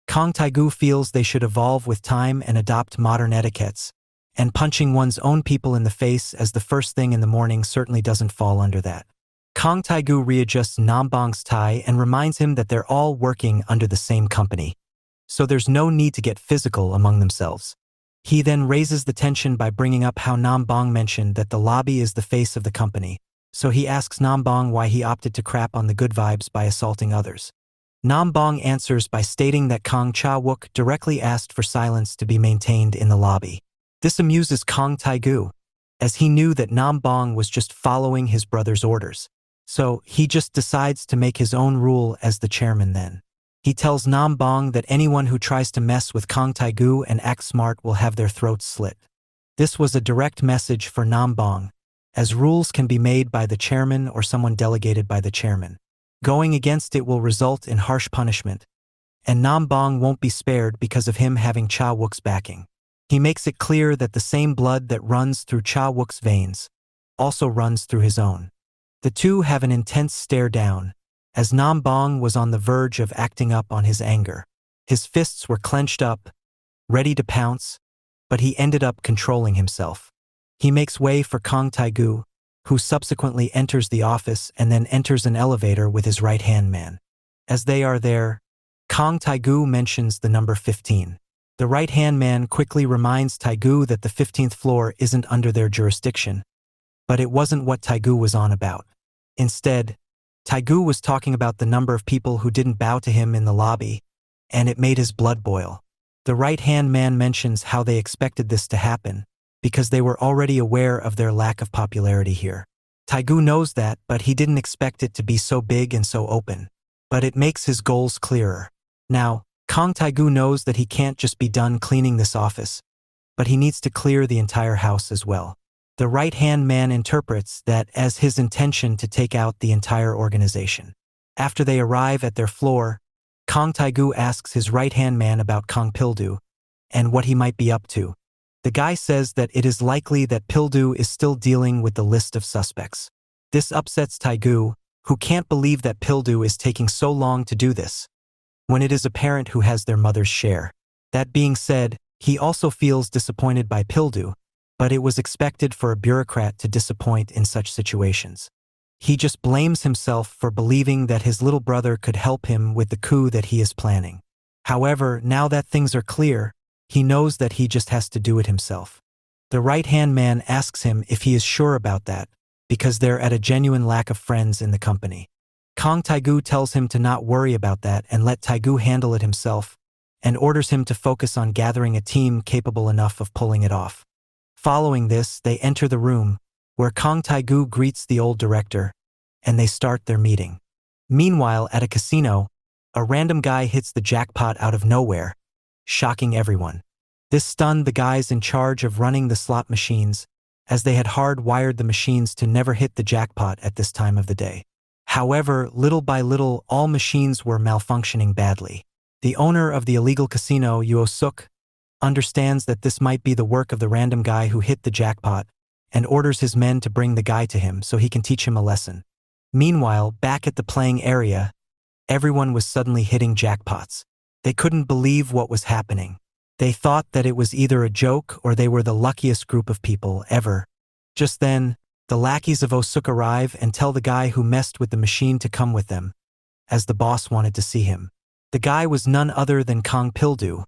Kong Taigu feels they should evolve with time and adopt modern etiquettes, and punching one's own people in the face as the first thing in the morning certainly doesn't fall under that. Kong Taigu readjusts Nambong's tie and reminds him that they're all working under the same company, so there's no need to get physical among themselves. He then raises the tension by bringing up how Nambong mentioned that the lobby is the face of the company, so he asks Nambong why he opted to crap on the good vibes by assaulting others. Nambong answers by stating that Kong Cha-wook directly asked for silence to be maintained in the lobby. This amuses Kong Taigu, as he knew that Nambong was just following his brother's orders. So he just decides to make his own rule as the chairman then. He tells Nambong that anyone who tries to mess with Kong Taigu and act smart will have their throats slit. This was a direct message for Nambong, as rules can be made by the chairman or someone delegated by the chairman. Going against it will result in harsh punishment, and Nambong won't be spared because of him having Cha-wook's backing. He makes it clear that the same blood that runs through Cha-wook's veins also runs through his own. The two have an intense stare down, as Nambong was on the verge of acting up on his anger. His fists were clenched up, ready to pounce, but he ended up controlling himself. He makes way for Kong Taigu, who subsequently enters the office and then enters an elevator with his right-hand man. As they are there, Kong Taigu mentions the number 15. The right-hand man quickly reminds Taigu that the 15th floor isn't under their jurisdiction, but it wasn't what Taigu was on about. Instead, Taigu was talking about the number of people who didn't bow to him in the lobby, and it made his blood boil. The right-hand man mentions how they expected this to happen, because they were already aware of their lack of popularity here. Taigu knows that, but he didn't expect it to be so big and so open. But it makes his goals clearer. Now, Kong Taigu knows that he can't just be done cleaning this office, but he needs to clear the entire house as well. The right-hand man interprets that as his intention to take out the entire organization. After they arrive at their floor, Kong Taigu asks his right-hand man about Kong Pildu and what he might be up to. The guy says that it is likely that Pildu is still dealing with the list of suspects. This upsets Taigu, who can't believe that Pildu is taking so long to do this, when it is apparent who has their mother's share. That being said, he also feels disappointed by Pildu, but it was expected for a bureaucrat to disappoint in such situations. He just blames himself for believing that his little brother could help him with the coup that he is planning. However, now that things are clear, he knows that he just has to do it himself. The right-hand man asks him if he is sure about that, because they're at a genuine lack of friends in the company. Kong Taigu tells him to not worry about that and let Taigu handle it himself, and orders him to focus on gathering a team capable enough of pulling it off. Following this, they enter the room, where Kong Taigu greets the old director, and they start their meeting. Meanwhile, at a casino, a random guy hits the jackpot out of nowhere, shocking everyone. This stunned the guys in charge of running the slot machines, as they had hard-wired the machines to never hit the jackpot at this time of the day. However, little by little, all machines were malfunctioning badly. The owner of the illegal casino, Yuo Suk, understands that this might be the work of the random guy who hit the jackpot, and orders his men to bring the guy to him so he can teach him a lesson. Meanwhile, back at the playing area, everyone was suddenly hitting jackpots. They couldn't believe what was happening. They thought that it was either a joke or they were the luckiest group of people ever. Just then, the lackeys of Osuk arrive and tell the guy who messed with the machine to come with them, as the boss wanted to see him. The guy was none other than Kong Pildu,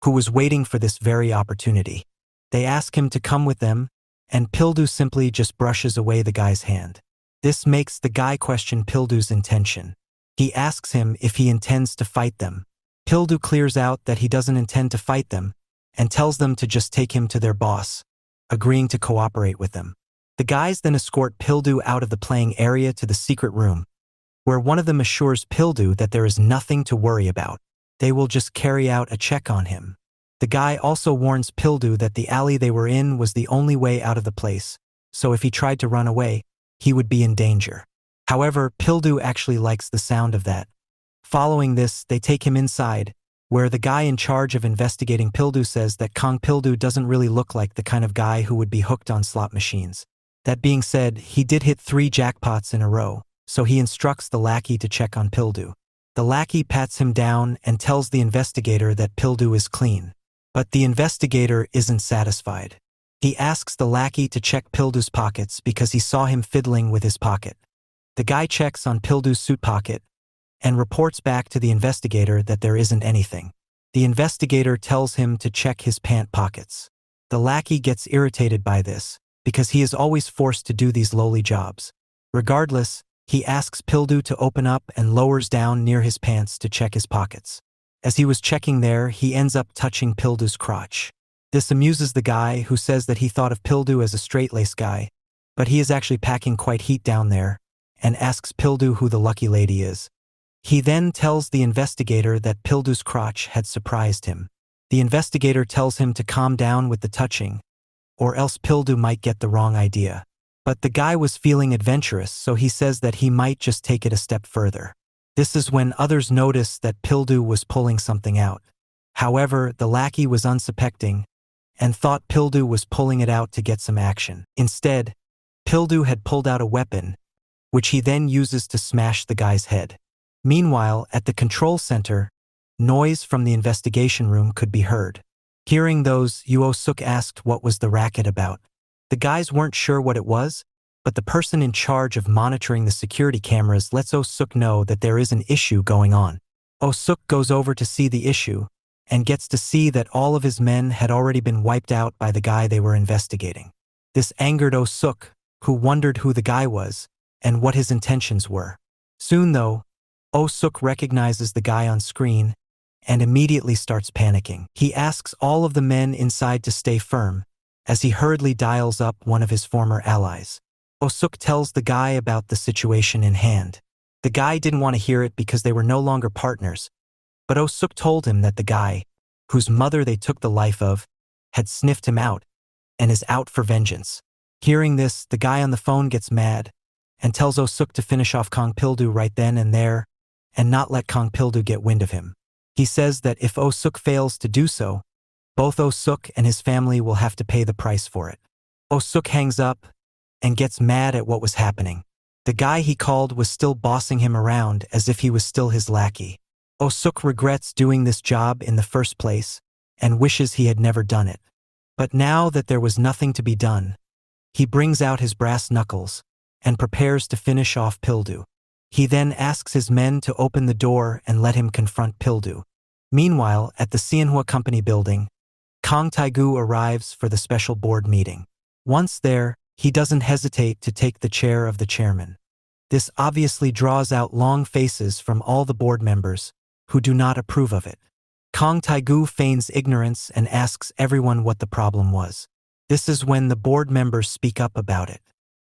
who was waiting for this very opportunity. They ask him to come with them, and Pildu simply just brushes away the guy's hand. This makes the guy question Pildu's intention. He asks him if he intends to fight them. Pildu clears out that he doesn't intend to fight them, and tells them to just take him to their boss, agreeing to cooperate with them. The guys then escort Pildu out of the playing area to the secret room, where one of them assures Pildu that there is nothing to worry about. They will just carry out a check on him. The guy also warns Pildu that the alley they were in was the only way out of the place, so if he tried to run away, he would be in danger. However, Pildu actually likes the sound of that. Following this, they take him inside, where the guy in charge of investigating Pildu says that Kong Pildu doesn't really look like the kind of guy who would be hooked on slot machines. That being said, he did hit 3 jackpots in a row, so he instructs the lackey to check on Pildu. The lackey pats him down and tells the investigator that Pildu is clean. But the investigator isn't satisfied. He asks the lackey to check Pildu's pockets because he saw him fiddling with his pocket. The guy checks on Pildu's suit pocket and reports back to the investigator that there isn't anything. The investigator tells him to check his pant pockets. The lackey gets irritated by this because he is always forced to do these lowly jobs. Regardless, he asks Pildu to open up and lowers down near his pants to check his pockets. As he was checking there, he ends up touching Pildu's crotch. This amuses the guy, who says that he thought of Pildu as a straight-laced guy, but he is actually packing quite heat down there, and asks Pildu who the lucky lady is. He then tells the investigator that Pildu's crotch had surprised him. The investigator tells him to calm down with the touching, or else Pildu might get the wrong idea. But the guy was feeling adventurous, so he says that he might just take it a step further. This is when others notice that Pildu was pulling something out. However, the lackey was unsuspecting and thought Pildu was pulling it out to get some action. Instead, Pildu had pulled out a weapon, which he then uses to smash the guy's head. Meanwhile, at the control center, noise from the investigation room could be heard. Hearing those, Yuo Suk asked what was the racket about. The guys weren't sure what it was, but the person in charge of monitoring the security cameras lets Oh-suk know that there is an issue going on. Oh-suk goes over to see the issue, and gets to see that all of his men had already been wiped out by the guy they were investigating. This angered Oh-suk, who wondered who the guy was, and what his intentions were. Soon though, Oh-suk recognizes the guy on screen, and immediately starts panicking. He asks all of the men inside to stay firm, as he hurriedly dials up one of his former allies. Oh-suk tells the guy about the situation in hand. The guy didn't want to hear it because they were no longer partners, but Oh-suk told him that the guy, whose mother they took the life of, had sniffed him out and is out for vengeance. Hearing this, the guy on the phone gets mad and tells Oh-suk to finish off Kong Pildu right then and there and not let Kong Pildu get wind of him. He says that if Oh-suk fails to do so, both Oh-suk and his family will have to pay the price for it. Oh-suk hangs up and gets mad at what was happening. The guy he called was still bossing him around as if he was still his lackey. Oh-suk regrets doing this job in the first place and wishes he had never done it. But now that there was nothing to be done, he brings out his brass knuckles and prepares to finish off Pildu. He then asks his men to open the door and let him confront Pildu. Meanwhile, at the Xianhua Company building, Kong Taigu arrives for the special board meeting. Once there, he doesn't hesitate to take the chair of the chairman. This obviously draws out long faces from all the board members, who do not approve of it. Kong Taigu feigns ignorance and asks everyone what the problem was. This is when the board members speak up about it.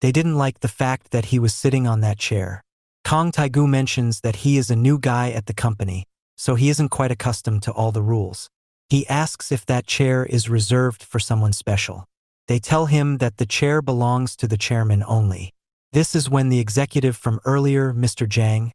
They didn't like the fact that he was sitting on that chair. Kong Taigu mentions that he is a new guy at the company, so he isn't quite accustomed to all the rules. He asks if that chair is reserved for someone special. They tell him that the chair belongs to the chairman only. This is when the executive from earlier, Mr. Jang,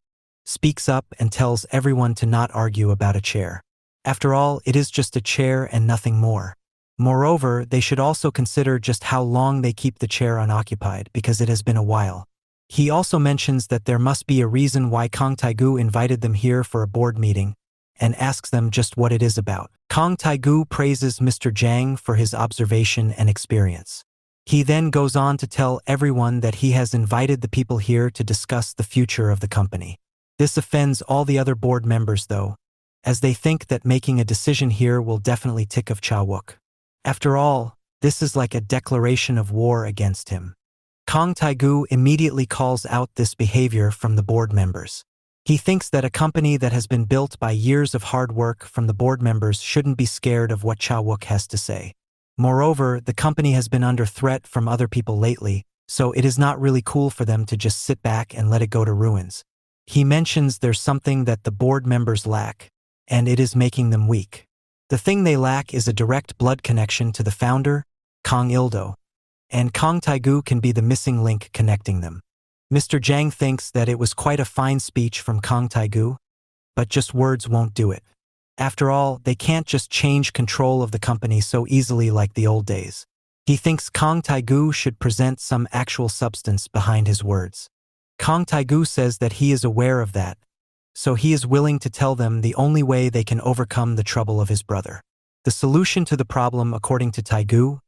speaks up and tells everyone to not argue about a chair. After all, it is just a chair and nothing more. Moreover, they should also consider just how long they keep the chair unoccupied, because it has been a while. He also mentions that there must be a reason why Kong Taigu invited them here for a board meeting, and asks them just what it is about. Kong Taigu praises Mr. Jang for his observation and experience. He then goes on to tell everyone that he has invited the people here to discuss the future of the company. This offends all the other board members though, as they think that making a decision here will definitely tick of Cha-wook. After all, this is like a declaration of war against him. Kong Taigu immediately calls out this behavior from the board members. He thinks that a company that has been built by years of hard work from the board members shouldn't be scared of what Cha-wook has to say. Moreover, the company has been under threat from other people lately, so it is not really cool for them to just sit back and let it go to ruins. He mentions there's something that the board members lack, and it is making them weak. The thing they lack is a direct blood connection to the founder, Kong Il-do, and Kong Taigu can be the missing link connecting them. Mr. Zhang thinks that it was quite a fine speech from Kong Taigu, but just words won't do it. After all, they can't just change control of the company so easily like the old days. He thinks Kong Taigu should present some actual substance behind his words. Kong Taigu says that he is aware of that, so he is willing to tell them the only way they can overcome the trouble of his brother. The solution to the problem, according to Taigu,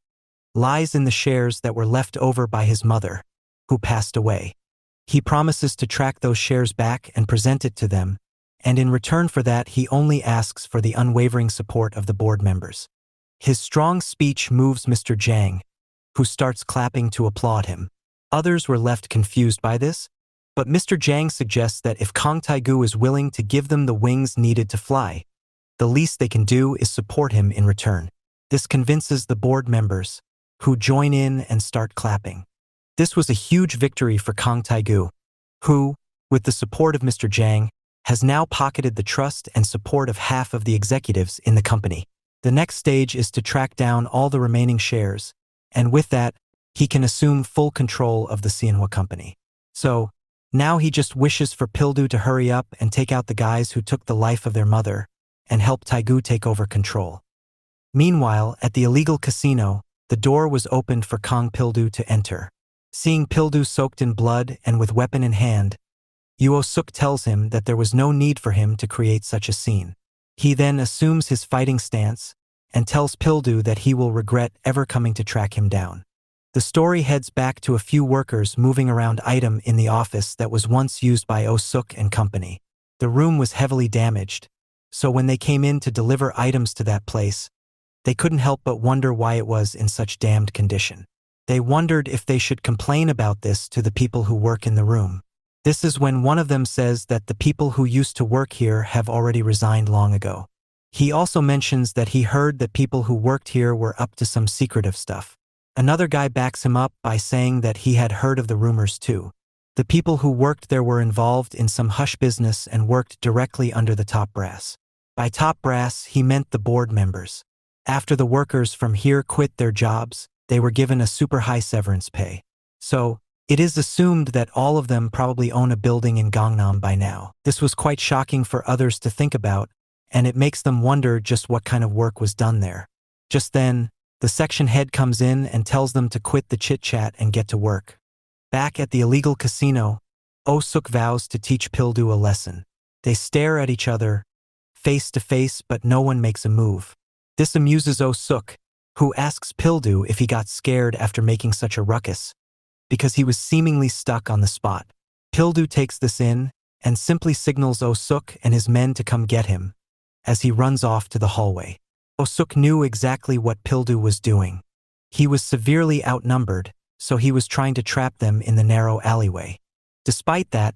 lies in the shares that were left over by his mother, who passed away. He promises to track those shares back and present it to them, and in return for that he only asks for the unwavering support of the board members. His strong speech moves Mr. Zhang, who starts clapping to applaud him. Others were left confused by this, but Mr. Zhang suggests that if Kong Taigu is willing to give them the wings needed to fly, the least they can do is support him in return. This convinces the board members, who join in and start clapping. This was a huge victory for Kong Taigu, who, with the support of Mr. Zhang, has now pocketed the trust and support of half of the executives in the company. The next stage is to track down all the remaining shares, and with that, he can assume full control of the Manhwa company. So, now he just wishes for Pildu to hurry up and take out the guys who took the life of their mother, and help Taigu take over control. Meanwhile, at the illegal casino, the door was opened for Kong Pildu to enter. Seeing Pildu soaked in blood and with weapon in hand, Suk tells him that there was no need for him to create such a scene. He then assumes his fighting stance and tells Pildu that he will regret ever coming to track him down. The story heads back to a few workers moving around item in the office that was once used by Suk and company. The room was heavily damaged, so when they came in to deliver items to that place, they couldn't help but wonder why it was in such damned condition. They wondered if they should complain about this to the people who work in the room. This is when one of them says that the people who used to work here have already resigned long ago. He also mentions that he heard that people who worked here were up to some secretive stuff. Another guy backs him up by saying that he had heard of the rumors too. The people who worked there were involved in some hush business and worked directly under the top brass. By top brass, he meant the board members. After the workers from here quit their jobs, they were given a super high severance pay. So, it is assumed that all of them probably own a building in Gangnam by now. This was quite shocking for others to think about, and it makes them wonder just what kind of work was done there. Just then, the section head comes in and tells them to quit the chit-chat and get to work. Back at the illegal casino, Suk vows to teach Pildu a lesson. They stare at each other, face to face, but no one makes a move. This amuses Suk, who asks Pildu if he got scared after making such a ruckus, because he was seemingly stuck on the spot. Pildu takes this in and simply signals Suk and his men to come get him, as he runs off to the hallway. Suk knew exactly what Pildu was doing. He was severely outnumbered, so he was trying to trap them in the narrow alleyway. Despite that,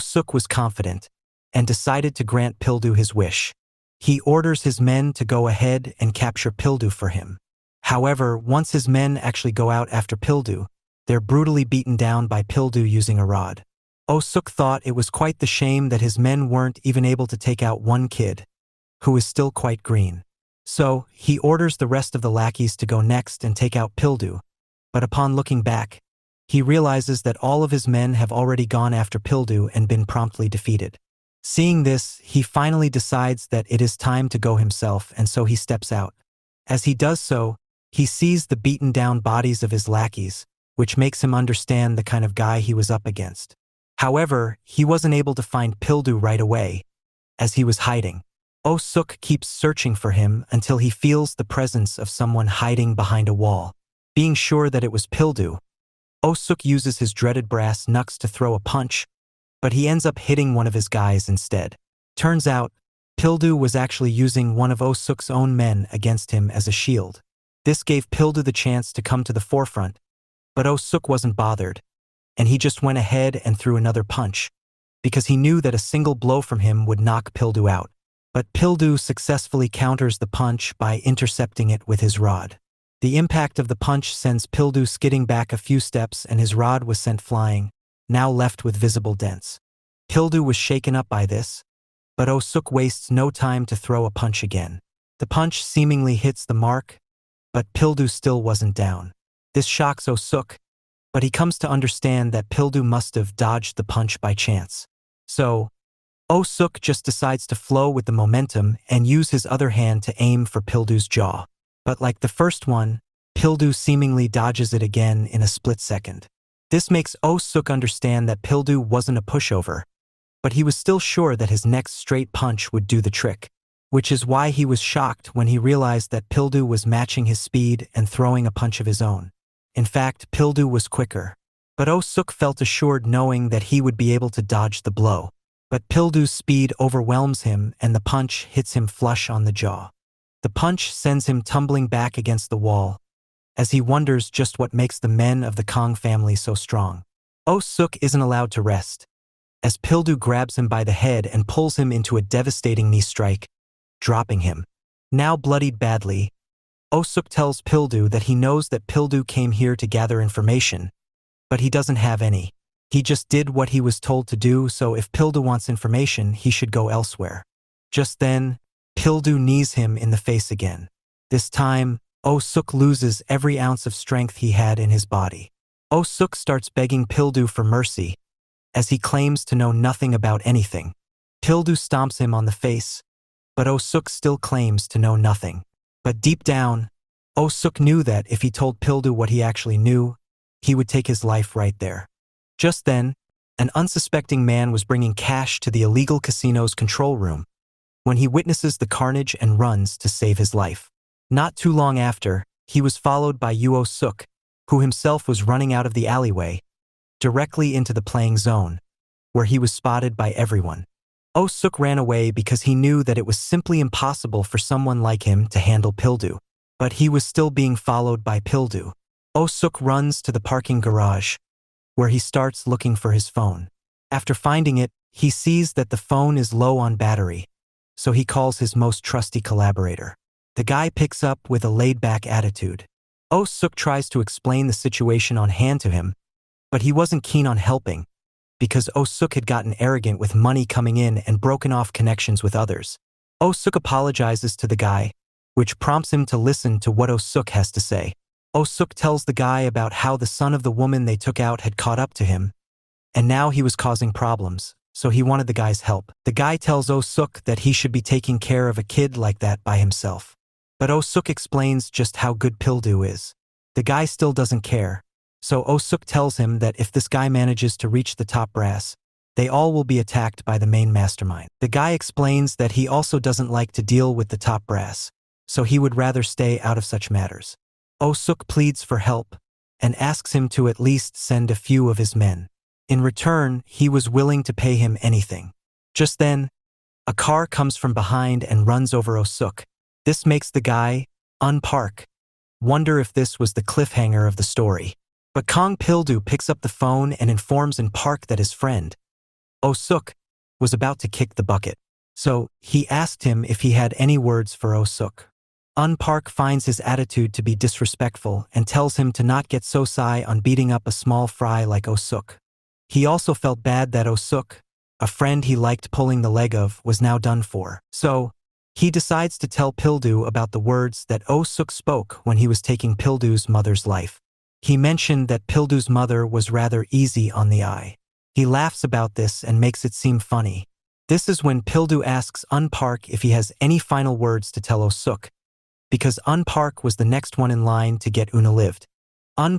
Suk was confident and decided to grant Pildu his wish. He orders his men to go ahead and capture Pildu for him. However, once his men actually go out after Pildu, they're brutally beaten down by Pildu using a rod. Suk thought it was quite the shame that his men weren't even able to take out one kid, who is still quite green. So, he orders the rest of the lackeys to go next and take out Pildu, but upon looking back, he realizes that all of his men have already gone after Pildu and been promptly defeated. Seeing this, he finally decides that it is time to go himself, and so he steps out. As he does so, he sees the beaten down bodies of his lackeys, which makes him understand the kind of guy he was up against. However, he wasn't able to find Pildu right away, as he was hiding. Suk keeps searching for him until he feels the presence of someone hiding behind a wall. Being sure that it was Pildu, Suk uses his dreaded brass knucks to throw a punch, but he ends up hitting one of his guys instead. Turns out, Pildu was actually using one of Suk's own men against him as a shield. This gave Pildu the chance to come to the forefront, but Suk wasn't bothered, and he just went ahead and threw another punch, because he knew that a single blow from him would knock Pildu out. But Pildu successfully counters the punch by intercepting it with his rod. The impact of the punch sends Pildu skidding back a few steps and his rod was sent flying, now left with visible dents. Pildu was shaken up by this, but Oh-suk wastes no time to throw a punch again. The punch seemingly hits the mark, but Pildu still wasn't down. This shocks Oh-suk, but he comes to understand that Pildu must have dodged the punch by chance. So, Oh-suk just decides to flow with the momentum and use his other hand to aim for Pildu's jaw. But like the first one, Pildu seemingly dodges it again in a split second. This makes Oh-suk understand that Pildu wasn't a pushover, but he was still sure that his next straight punch would do the trick, which is why he was shocked when he realized that Pildu was matching his speed and throwing a punch of his own. In fact, Pildu was quicker, but Oh-suk felt assured knowing that he would be able to dodge the blow. But Pildu's speed overwhelms him and the punch hits him flush on the jaw. The punch sends him tumbling back against the wall, as he wonders just what makes the men of the Kong family so strong. Oh-suk isn't allowed to rest, as Pildu grabs him by the head and pulls him into a devastating knee strike, dropping him. Now bloodied badly, Oh-suk tells Pildu that he knows that Pildu came here to gather information, but he doesn't have any. He just did what he was told to do, so if Pildu wants information, he should go elsewhere. Just then, Pildu knees him in the face again. This time, Oh-suk loses every ounce of strength he had in his body. Oh-suk starts begging Pildu for mercy, as he claims to know nothing about anything. Pildu stomps him on the face, but Oh-suk still claims to know nothing. But deep down, Oh-suk knew that if he told Pildu what he actually knew, he would take his life right there. Just then, an unsuspecting man was bringing cash to the illegal casino's control room, when he witnesses the carnage and runs to save his life. Not too long after, he was followed by Oh-suk, who himself was running out of the alleyway, directly into the playing zone, where he was spotted by everyone. Oh-suk ran away because he knew that it was simply impossible for someone like him to handle Pildu. But he was still being followed by Pildu. Oh-suk runs to the parking garage, where he starts looking for his phone. After finding it, he sees that the phone is low on battery, so he calls his most trusty collaborator. The guy picks up with a laid-back attitude. Oh-suk tries to explain the situation on hand to him, but he wasn't keen on helping, because Oh-suk had gotten arrogant with money coming in and broken off connections with others. Oh-suk apologizes to the guy, which prompts him to listen to what Oh-suk has to say. Oh-suk tells the guy about how the son of the woman they took out had caught up to him, and now he was causing problems, so he wanted the guy's help. The guy tells Oh-suk that he should be taking care of a kid like that by himself. But Oh-suk explains just how good Pildu is. The guy still doesn't care, so Oh-suk tells him that if this guy manages to reach the top brass, they all will be attacked by the main mastermind. The guy explains that he also doesn't like to deal with the top brass, so he would rather stay out of such matters. Oh-suk pleads for help and asks him to at least send a few of his men. In return, he was willing to pay him anything. Just then, a car comes from behind and runs over Oh-suk. This makes the guy, unpark, wonder if this was the cliffhanger of the story. But Kong Pildu picks up the phone and informs Park that his friend, Oh-suk, was about to kick the bucket. So, he asked him if he had any words for Oh-suk. Park finds his attitude to be disrespectful and tells him to not get so sigh on beating up a small fry like Oh-suk. He also felt bad that Oh-suk, a friend he liked pulling the leg of, was now done for. So, he decides to tell Pildu about the words that Oh-suk spoke when he was taking Pildu's mother's life. He mentioned that Pildu's mother was rather easy on the eye. He laughs about this and makes it seem funny. This is when Pildu asks Park if he has any final words to tell Oh-suk, because Park was the next one in line to get unalived.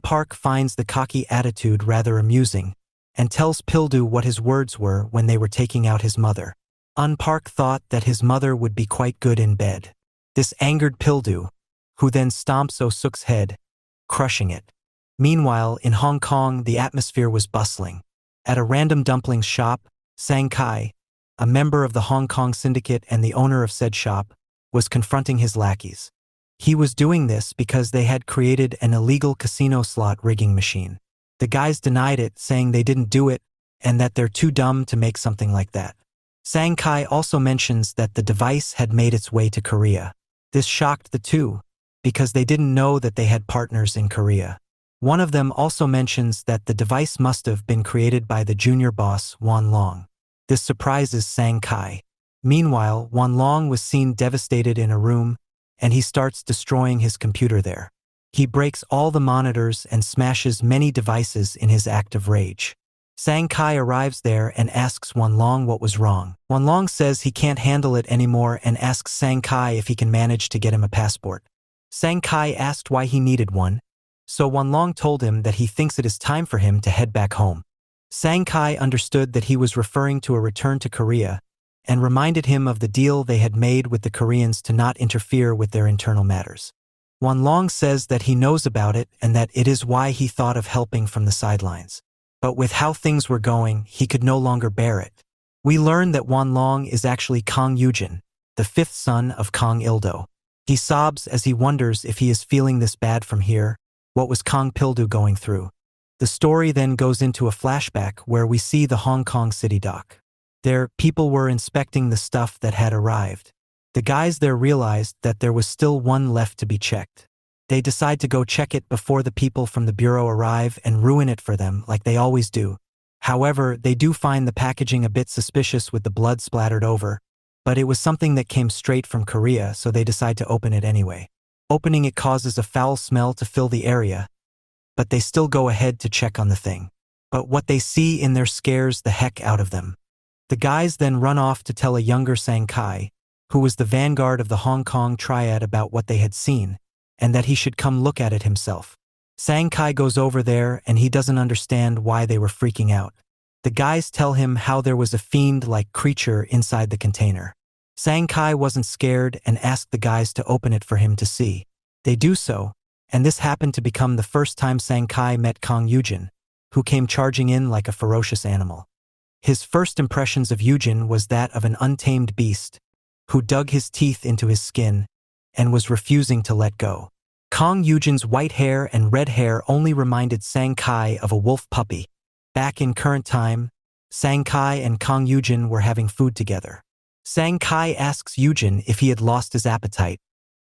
Park finds the cocky attitude rather amusing, and tells Pildu what his words were when they were taking out his mother. Park thought that his mother would be quite good in bed. This angered Pildu, who then stomps Oh-suk's head, crushing it. Meanwhile, in Hong Kong, the atmosphere was bustling. At a random dumplings shop, Sang Kai, a member of the Hong Kong syndicate and the owner of said shop, was confronting his lackeys. He was doing this because they had created an illegal casino slot rigging machine. The guys denied it, saying they didn't do it and that they're too dumb to make something like that. Sang Kai also mentions that the device had made its way to Korea. This shocked the two, because they didn't know that they had partners in Korea. One of them also mentions that the device must have been created by the junior boss, Wan Long. This surprises Sang Kai. Meanwhile, Wan Long was seen devastated in a room, and he starts destroying his computer there. He breaks all the monitors and smashes many devices in his act of rage. Sang Kai arrives there and asks Wan Long what was wrong. Wan Long says he can't handle it anymore and asks Sang Kai if he can manage to get him a passport. Sang Kai asked why he needed one, so Wan Long told him that he thinks it is time for him to head back home. Sang Kai understood that he was referring to a return to Korea and reminded him of the deal they had made with the Koreans to not interfere with their internal matters. Wan Long says that he knows about it and that it is why he thought of helping from the sidelines. But with how things were going, he could no longer bear it. We learn that Wan Long is actually Kong Yujin, the fifth son of Kong Ildo. He sobs as he wonders if he is feeling this bad from here. What was Kong Pildu going through? The story then goes into a flashback where we see the Hong Kong city dock. There, people were inspecting the stuff that had arrived. The guys there realized that there was still one left to be checked. They decide to go check it before the people from the bureau arrive and ruin it for them like they always do. However, they do find the packaging a bit suspicious with the blood splattered over, but it was something that came straight from Korea, so they decide to open it anyway. Opening it causes a foul smell to fill the area, but they still go ahead to check on the thing. But what they see in there scares the heck out of them. The guys then run off to tell a younger Sang Kai, who was the vanguard of the Hong Kong triad, about what they had seen, and that he should come look at it himself. Sang Kai goes over there and he doesn't understand why they were freaking out. The guys tell him how there was a fiend-like creature inside the container. Sang Kai wasn't scared and asked the guys to open it for him to see. They do so, and this happened to become the first time Sang Kai met Kong Yujin, who came charging in like a ferocious animal. His first impressions of Yujin was that of an untamed beast, who dug his teeth into his skin and was refusing to let go. Kong Yujin's white hair and red hair only reminded Sang Kai of a wolf puppy. Back in current time, Sang Kai and Kong Yujin were having food together. Sang Kai asks Yujin if he had lost his appetite,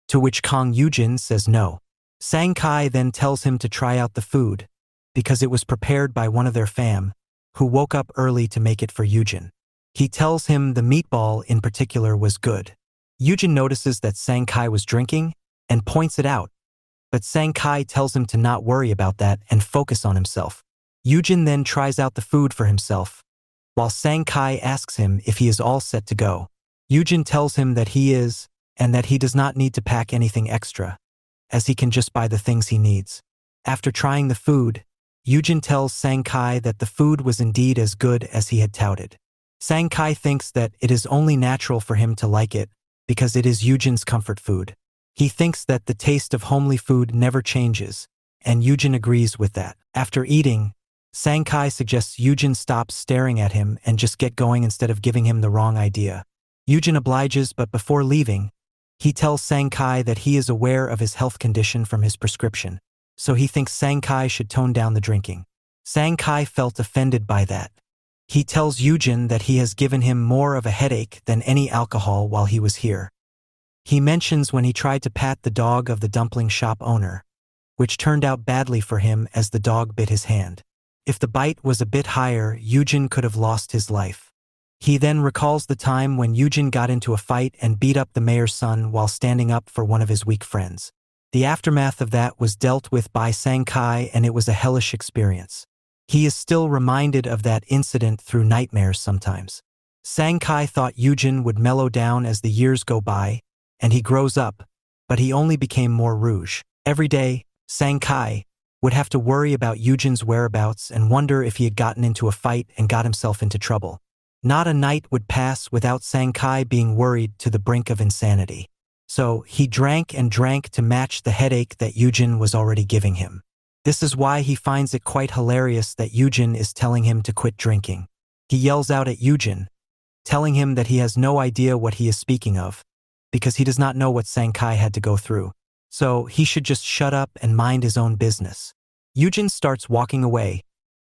to which Kong Yujin says no. Sang Kai then tells him to try out the food, because it was prepared by one of their fam, who woke up early to make it for Yujin. He tells him the meatball in particular was good. Yujin notices that Sang Kai was drinking and points it out, but Sang Kai tells him to not worry about that and focus on himself. Yujin then tries out the food for himself, while Sang Kai asks him if he is all set to go. Yujin tells him that he is, and that he does not need to pack anything extra, as he can just buy the things he needs. After trying the food, Yujin tells Sang Kai that the food was indeed as good as he had touted. Sang Kai thinks that it is only natural for him to like it, because it is Yujin's comfort food. He thinks that the taste of homely food never changes, and Yujin agrees with that. After eating, Sang Kai suggests Yujin stop staring at him and just get going instead of giving him the wrong idea. Yujin obliges, but before leaving, he tells Sang Kai that he is aware of his health condition from his prescription, so he thinks Sang Kai should tone down the drinking. Sang Kai felt offended by that. He tells Yujin that he has given him more of a headache than any alcohol while he was here. He mentions when he tried to pat the dog of the dumpling shop owner, which turned out badly for him as the dog bit his hand. If the bite was a bit higher, Yujin could have lost his life. He then recalls the time when Yujin got into a fight and beat up the mayor's son while standing up for one of his weak friends. The aftermath of that was dealt with by Sang Kai, and it was a hellish experience. He is still reminded of that incident through nightmares sometimes. Sang Kai thought Yujin would mellow down as the years go by, and he grows up, but he only became more rouge. Every day, Sang Kai would have to worry about Yujin's whereabouts and wonder if he had gotten into a fight and got himself into trouble. Not a night would pass without Sang Kai being worried to the brink of insanity. So he drank and drank to match the headache that Yujin was already giving him. This is why he finds it quite hilarious that Yujin is telling him to quit drinking. He yells out at Yujin, telling him that he has no idea what he is speaking of, because he does not know what Sang Kai had to go through. So he should just shut up and mind his own business. Yujin starts walking away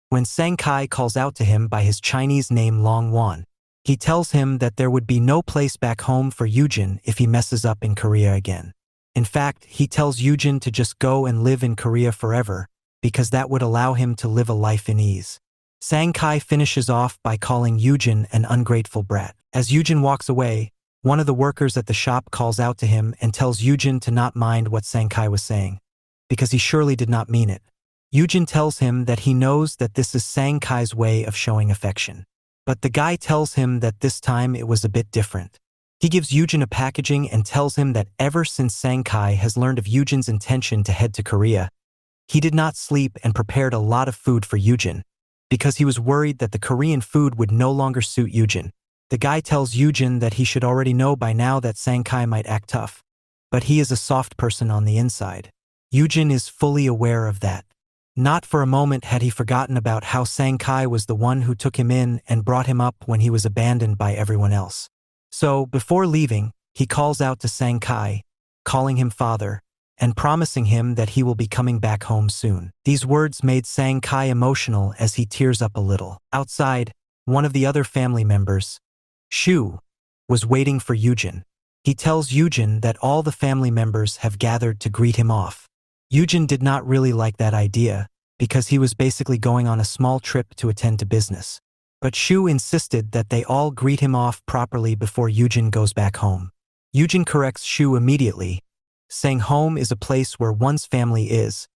when Sang Kai calls out to him by his Chinese name Long Wan. He tells him that there would be no place back home for Yujin if he messes up in Korea again. In fact, he tells Yujin to just go and live in Korea forever, because that would allow him to live a life in ease. Sang-kai finishes off by calling Yujin an ungrateful brat. As Yujin walks away, one of the workers at the shop calls out to him and tells Yujin to not mind what Sang-kai was saying, because he surely did not mean it. Yujin tells him that he knows that this is Sang-kai's way of showing affection. But the guy tells him that this time it was a bit different. He gives Yujin a packaging and tells him that ever since Sang-kai has learned of Yujin's intention to head to Korea, he did not sleep and prepared a lot of food for Yujin, because he was worried that the Korean food would no longer suit Yujin. The guy tells Yujin that he should already know by now that Sang-kai might act tough, but he is a soft person on the inside. Yujin is fully aware of that. Not for a moment had he forgotten about how Sang-kai was the one who took him in and brought him up when he was abandoned by everyone else. So, before leaving, he calls out to Sang-kai, calling him father, and promising him that he will be coming back home soon. These words made Sang-kai emotional as he tears up a little. Outside, one of the other family members, Shu, was waiting for Yujin. He tells Yujin that all the family members have gathered to greet him off. Yujin did not really like that idea, because he was basically going on a small trip to attend to business. But Shu insisted that they all greet him off properly before Yujin goes back home. Yujin corrects Shu immediately, saying home is a place where one's family is,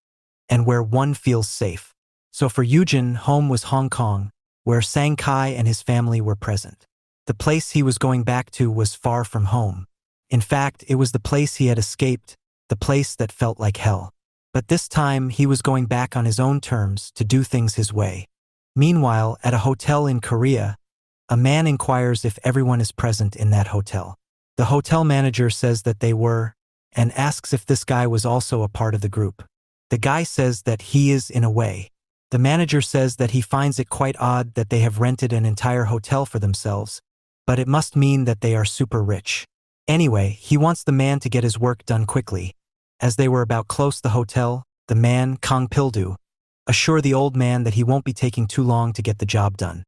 and where one feels safe. So for Yujin, home was Hong Kong, where Sang-kai and his family were present. The place he was going back to was far from home. In fact, it was the place he had escaped, the place that felt like hell. But this time, he was going back on his own terms to do things his way. Meanwhile, at a hotel in Korea, a man inquires if everyone is present in that hotel. The hotel manager says that they were, and asks if this guy was also a part of the group. The guy says that he is in a way. The manager says that he finds it quite odd that they have rented an entire hotel for themselves, but it must mean that they are super rich. Anyway, he wants the man to get his work done quickly. As they were about close to the hotel, the man, Kong Pildu, assures the old man that he won't be taking too long to get the job done.